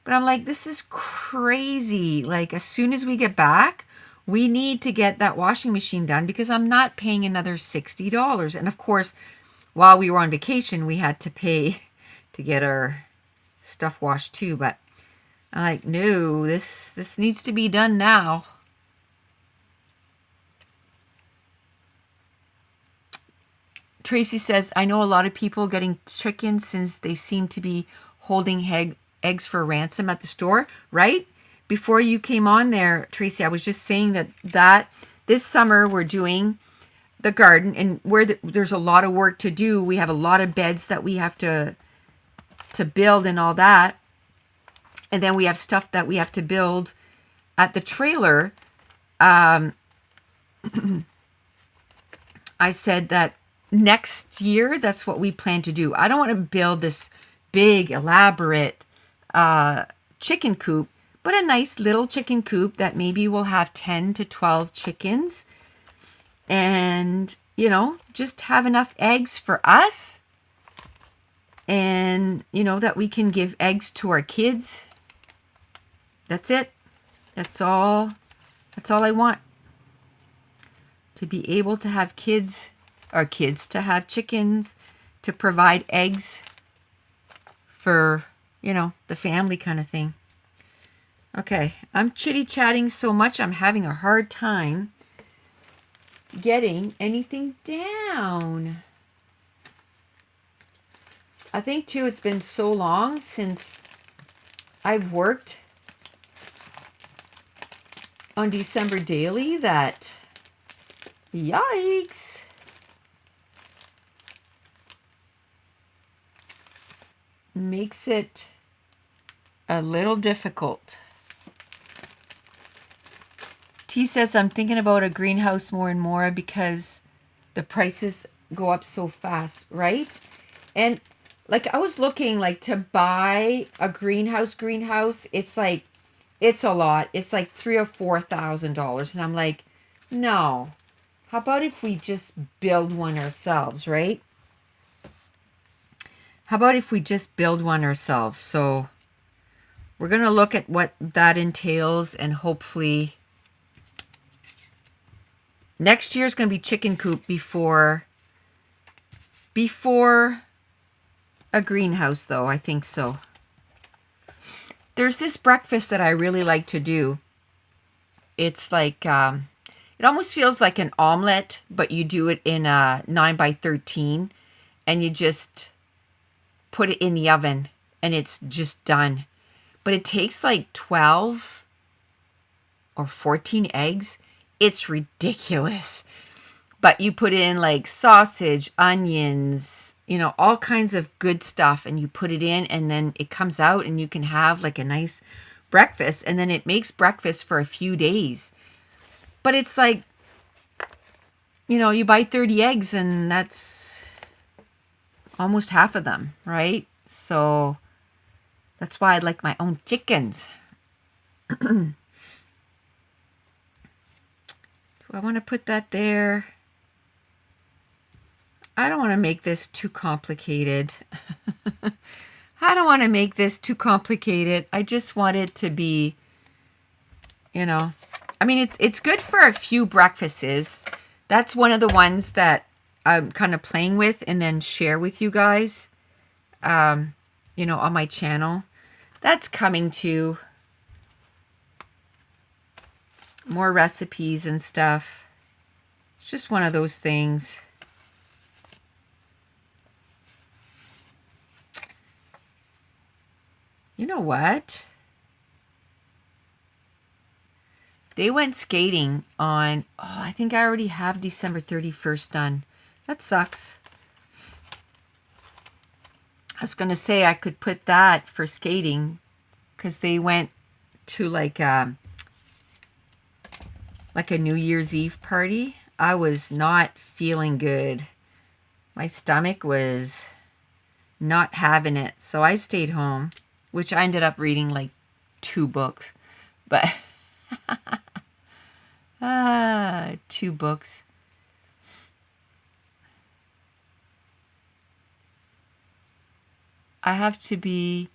But I'm like, this is crazy. Like, as soon as we get back, we need to get that washing machine done because I'm not paying another $60. And of course, while we were on vacation, we had to pay to get our stuff washed too. But I'm like, no, this needs to be done now. Tracy says, I know a lot of people getting chickens since they seem to be holding eggs for ransom at the store, right? Before you came on there, Tracy, I was just saying that this summer we're doing the garden, and where there's a lot of work to do. We have a lot of beds that we have to build and all that. And then we have stuff that we have to build at the trailer. I said that next year, that's what we plan to do. I don't want to build this big, elaborate chicken coop, but a nice little chicken coop that maybe will have 10 to 12 chickens. And, just have enough eggs for us. And, that we can give eggs to our kids. That's it. That's all I want. To be able to have kids, or kids to have chickens, to provide eggs for, the family kind of thing. Okay, I'm chitty-chatting so much, I'm having a hard time getting anything down. I think, too, it's been so long since I've worked on December Daily that, yikes. Makes it a little difficult. T says, I'm thinking about a greenhouse more and more because the prices go up so fast, right? And like, I was looking like to buy a greenhouse. It's a lot. It's like $3,000 or $4,000. And I'm like, no, how about if we just build one ourselves, right? How about if we just build one ourselves? So we're going to look at what that entails, and hopefully next year's going to be chicken coop before a greenhouse, though. I think so. There's this breakfast that I really like to do. It's like, it almost feels like an omelet, but you do it in a 9x13, and you just put it in the oven, and it's just done. But it takes like 12 or 14 eggs. It's ridiculous. But you put in like sausage, onions, all kinds of good stuff, and you put it in, and then it comes out, and you can have like a nice breakfast, and then it makes breakfast for a few days. But it's like, you buy 30 eggs, and that's almost half of them, right? So that's why I like my own chickens. Do I want to put that there? I don't want to make this too complicated. I don't want to make this too complicated. I just want it to be, I mean, it's good for a few breakfasts. That's one of the ones that I'm kind of playing with and then share with you guys, on my channel. That's coming to more recipes and stuff. It's just one of those things. You know what? They went skating on, oh, I think I already have December 31st done. That sucks. I was going to say I could put that for skating because they went to like a New Year's Eve party. I was not feeling good. My stomach was not having it. So I stayed home, which I ended up reading like 2 books. But 2 books. I have to be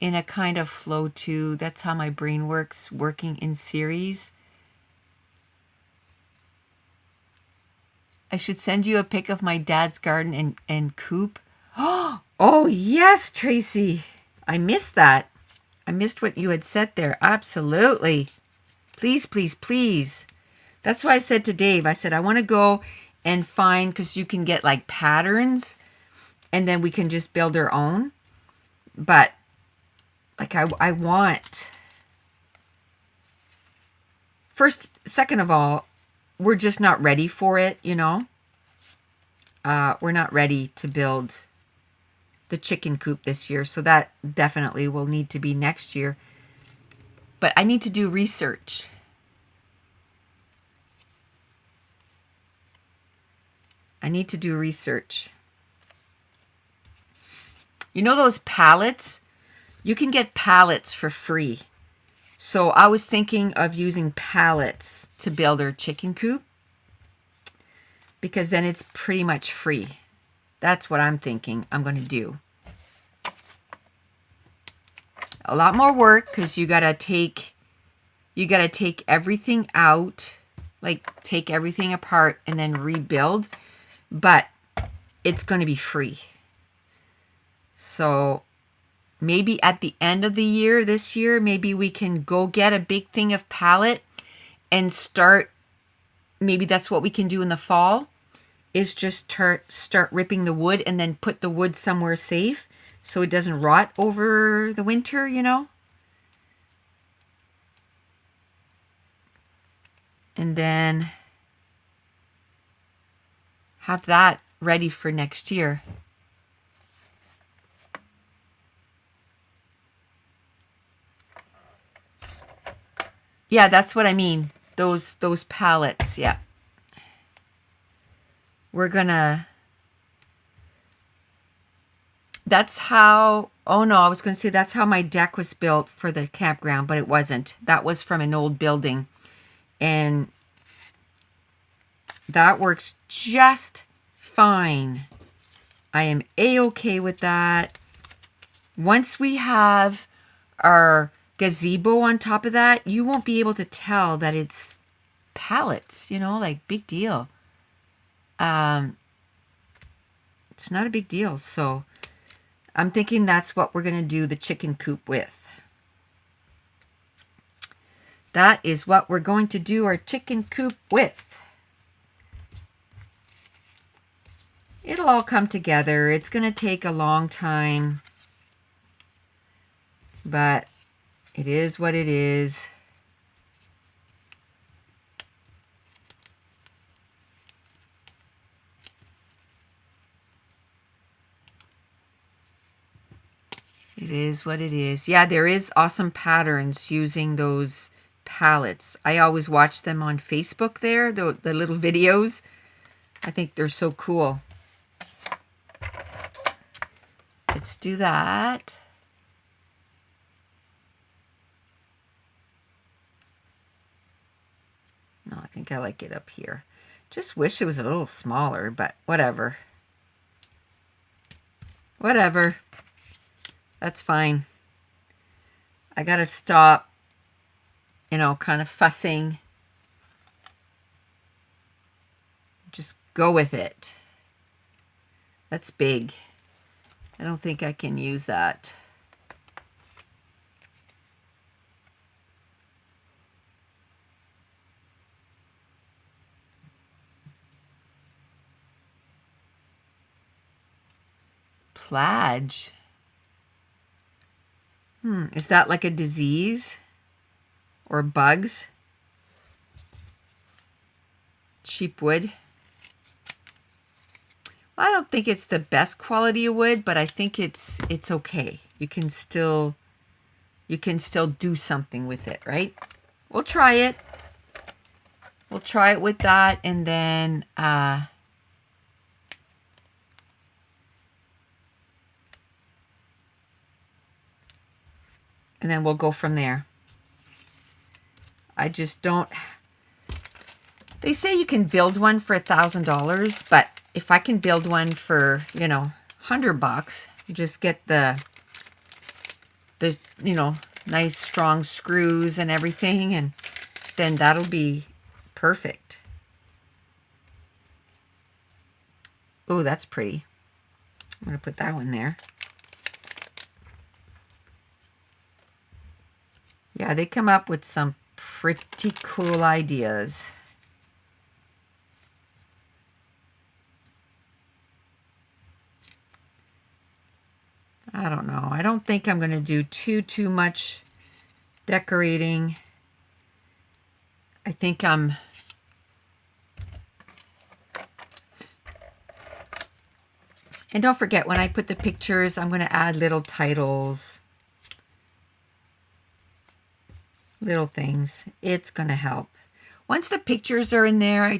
in a kind of flow too. That's how my brain works, working in series. I should send you a pic of my dad's garden and coop. Oh, yes, Tracy. I missed that. I missed what you had said there. Absolutely. Please, please, please. That's why I said to Dave, I said, I want to go and find, because you can get like patterns and then we can just build our own. But like I want, second of all, we're just not ready for it, you know. We're not ready to build the chicken coop this year. So that definitely will need to be next year. But I need to do research. I need to do research. You know those pallets? You can get pallets for free. So I was thinking of using pallets to build our chicken coop, because then it's pretty much free. That's what I'm thinking I'm going to do. A lot more work because you got to take everything out, like take everything apart and then rebuild, but it's going to be free. So maybe at the end of the year, this year, maybe we can go get a big thing of pallet and start. Maybe that's what we can do in the fall, is just start ripping the wood and then put the wood somewhere safe so it doesn't rot over the winter, you know? And then have that ready for next year. Yeah, that's what I mean. Those pallets, yeah. We're gonna... That's how... Oh no, I was gonna say that's how my deck was built for the campground, but it wasn't. That was from an old building. And that works just fine. I am A-okay with that. Once we have our gazebo on top of that, you won't be able to tell that it's pallets, you know, like big deal. It's not a big deal. So I'm thinking that's what we're going to do the chicken coop with. That is what we're going to do our chicken coop with. It'll all come together. It's going to take a long time, but it is what it is. It is what it is. Yeah, there is awesome patterns using those palettes. I always watch them on Facebook there, the little videos. I think they're so cool. Let's do that. No, I think I like it up here. Just wish it was a little smaller, but whatever. Whatever. That's fine. I gotta stop, you know, kind of fussing. Just go with it. That's big. I don't think I can use that. Plage. Is that like a disease or bugs? cheap wood. Well, I don't think it's the best quality of wood, but I think it's okay. You can still do something with it, right? We'll try it. We'll try it with that, and then and then we'll go from there. I just don't. They say you can build one for $1,000, but if I can build one for, you know, $100, just get the you know, nice strong screws and everything, and then that'll be perfect. Oh, that's pretty. I'm gonna put that one there. Yeah, they come up with some pretty cool ideas. I don't know. I don't think I'm going to do too much decorating. I think I'm... And don't forget, when I put the pictures, I'm going to add little titles. Little things. It's going to help. Once the pictures are in there,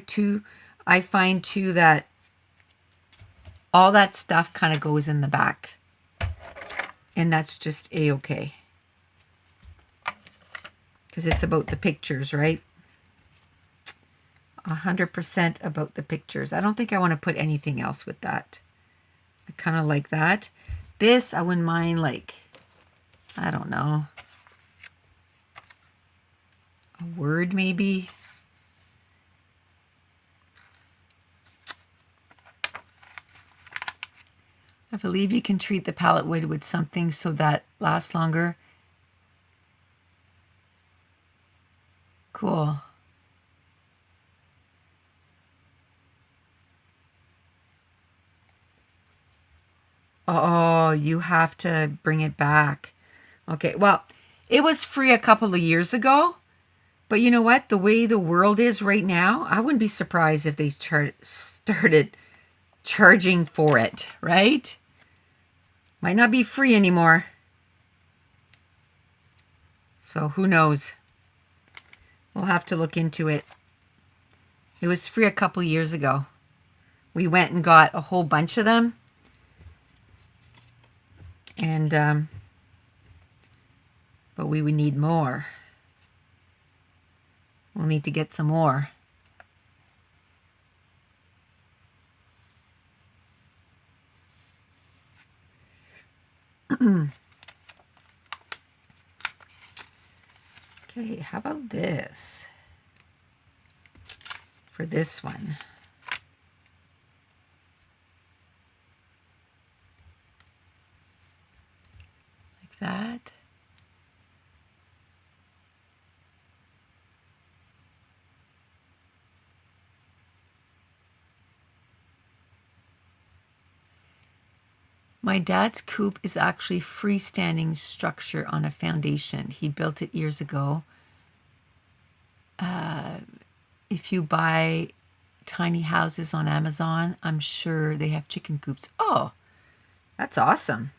I find too that all that stuff kind of goes in the back. And that's just a-okay. Because it's about the pictures, right? 100% about the pictures. I don't think I want to put anything else with that. I kind of like that. This, I wouldn't mind, like, I don't know, a word maybe. I believe you can treat the palette wood with something so that lasts longer. Cool. Oh, you have to bring it back. Okay, well, it was free a couple of years ago, but you know what? The way the world is right now, I wouldn't be surprised if they started charging for it, right? Might not be free anymore. So who knows? We'll have to look into it. It was free a couple years ago. We went and got a whole bunch of them. And, but we would need more. We'll need to get some more. Okay, how about this? For this one. Like that. My dad's coop is actually a freestanding structure on a foundation. He built it years ago. If you buy tiny houses on Amazon, I'm sure they have chicken coops. Oh, that's awesome.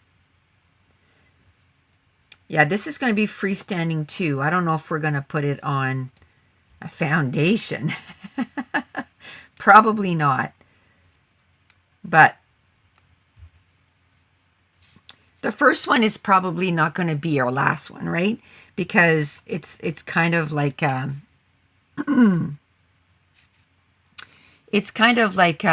Yeah, this is going to be freestanding too. I don't know if we're going to put it on a foundation. Probably not. But the first one is probably not going to be our last one, right? Because it's kind of like it's kind of like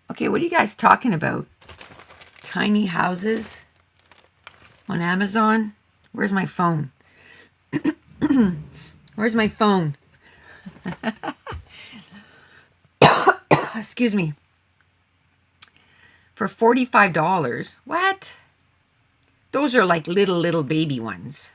okay, what are you guys talking about? Tiny houses on Amazon? Where's my phone? Where's my phone? Excuse me. For $45. What? Those are like little baby ones.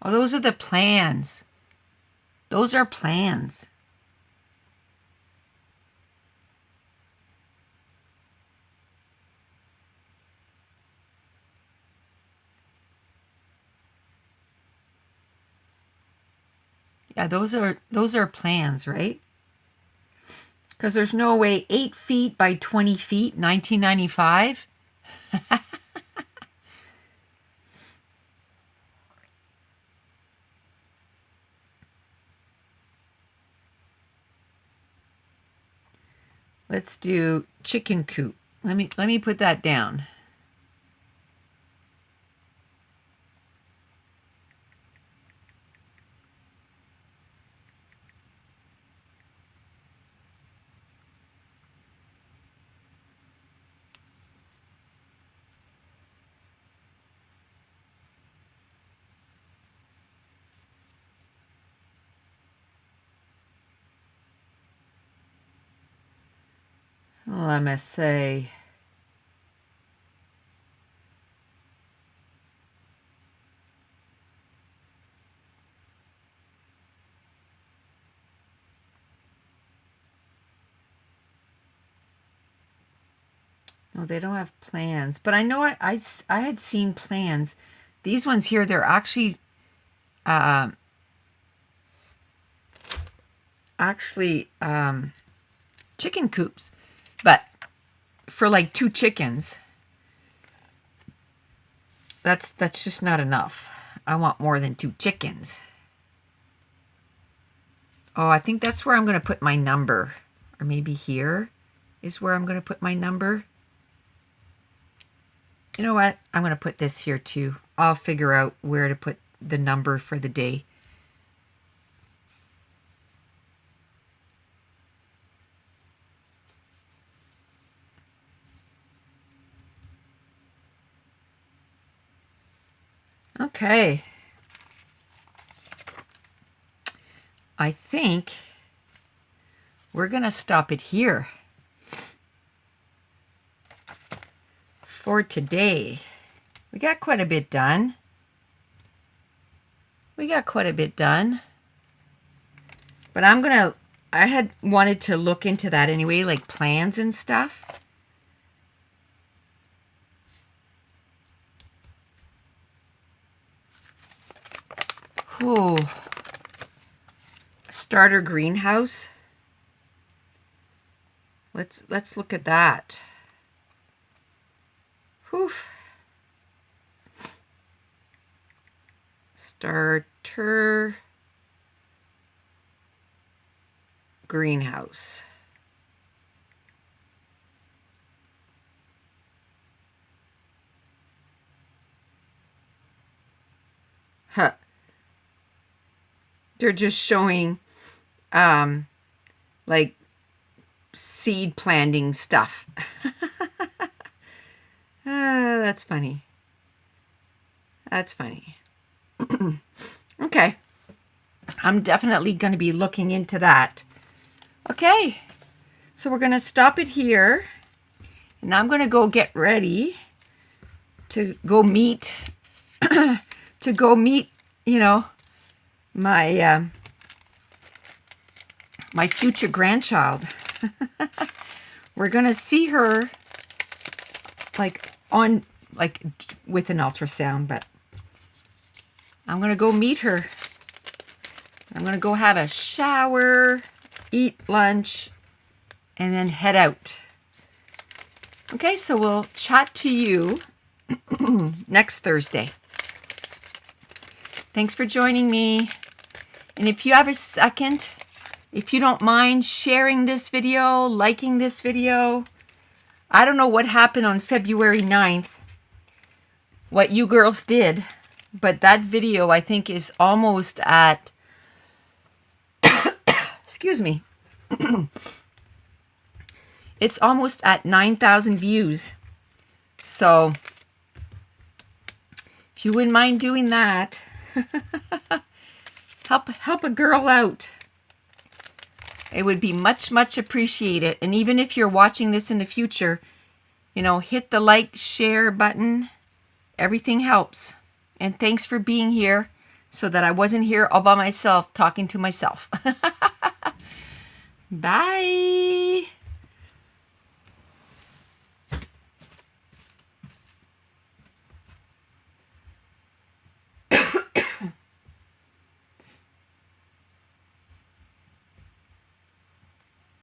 Oh, those are the plans. Those are plans. Yeah, those are plans, right? Because there's no way 8 feet by 20 feet, 1995. Let's do chicken coop. Let me put that down. Let me say. No, they don't have plans. But I know I had seen plans. These ones here, they're actually chicken coops. But for like 2 chickens, that's just not enough. I want more than 2 chickens. Oh, I think that's where I'm going to put my number. Or maybe here is where I'm going to put my number. You know what? I'm going to put this here too. I'll figure out where to put the number for the day. Okay. I think we're going to stop it here for today. We got quite a bit done. But I had wanted to look into that anyway, like plans and stuff. Ooh. Starter greenhouse. Let's look at that. Whew. Starter greenhouse. Huh. They're just showing like seed planting stuff. That's funny. Okay. I'm definitely going to be looking into that. Okay. So we're going to stop it here. And I'm going to go get ready to go meet you know, my my future grandchild. We're going to see her like with an ultrasound, but I'm going to go meet her. I'm going to go have a shower, eat lunch, and then head out. Okay, so we'll chat to you next Thursday. Thanks for joining me. And if you have a second, if you don't mind sharing this video, liking this video. I don't know what happened on February 9th, what you girls did, but that video I think is almost at, excuse me, it's almost at 9,000 views. So if you wouldn't mind doing that, help a girl out. It would be much, much appreciated. And even if you're watching this in the future, you know, hit the like, share button. Everything helps. And thanks for being here. so that I wasn't here all by myself talking to myself. Bye.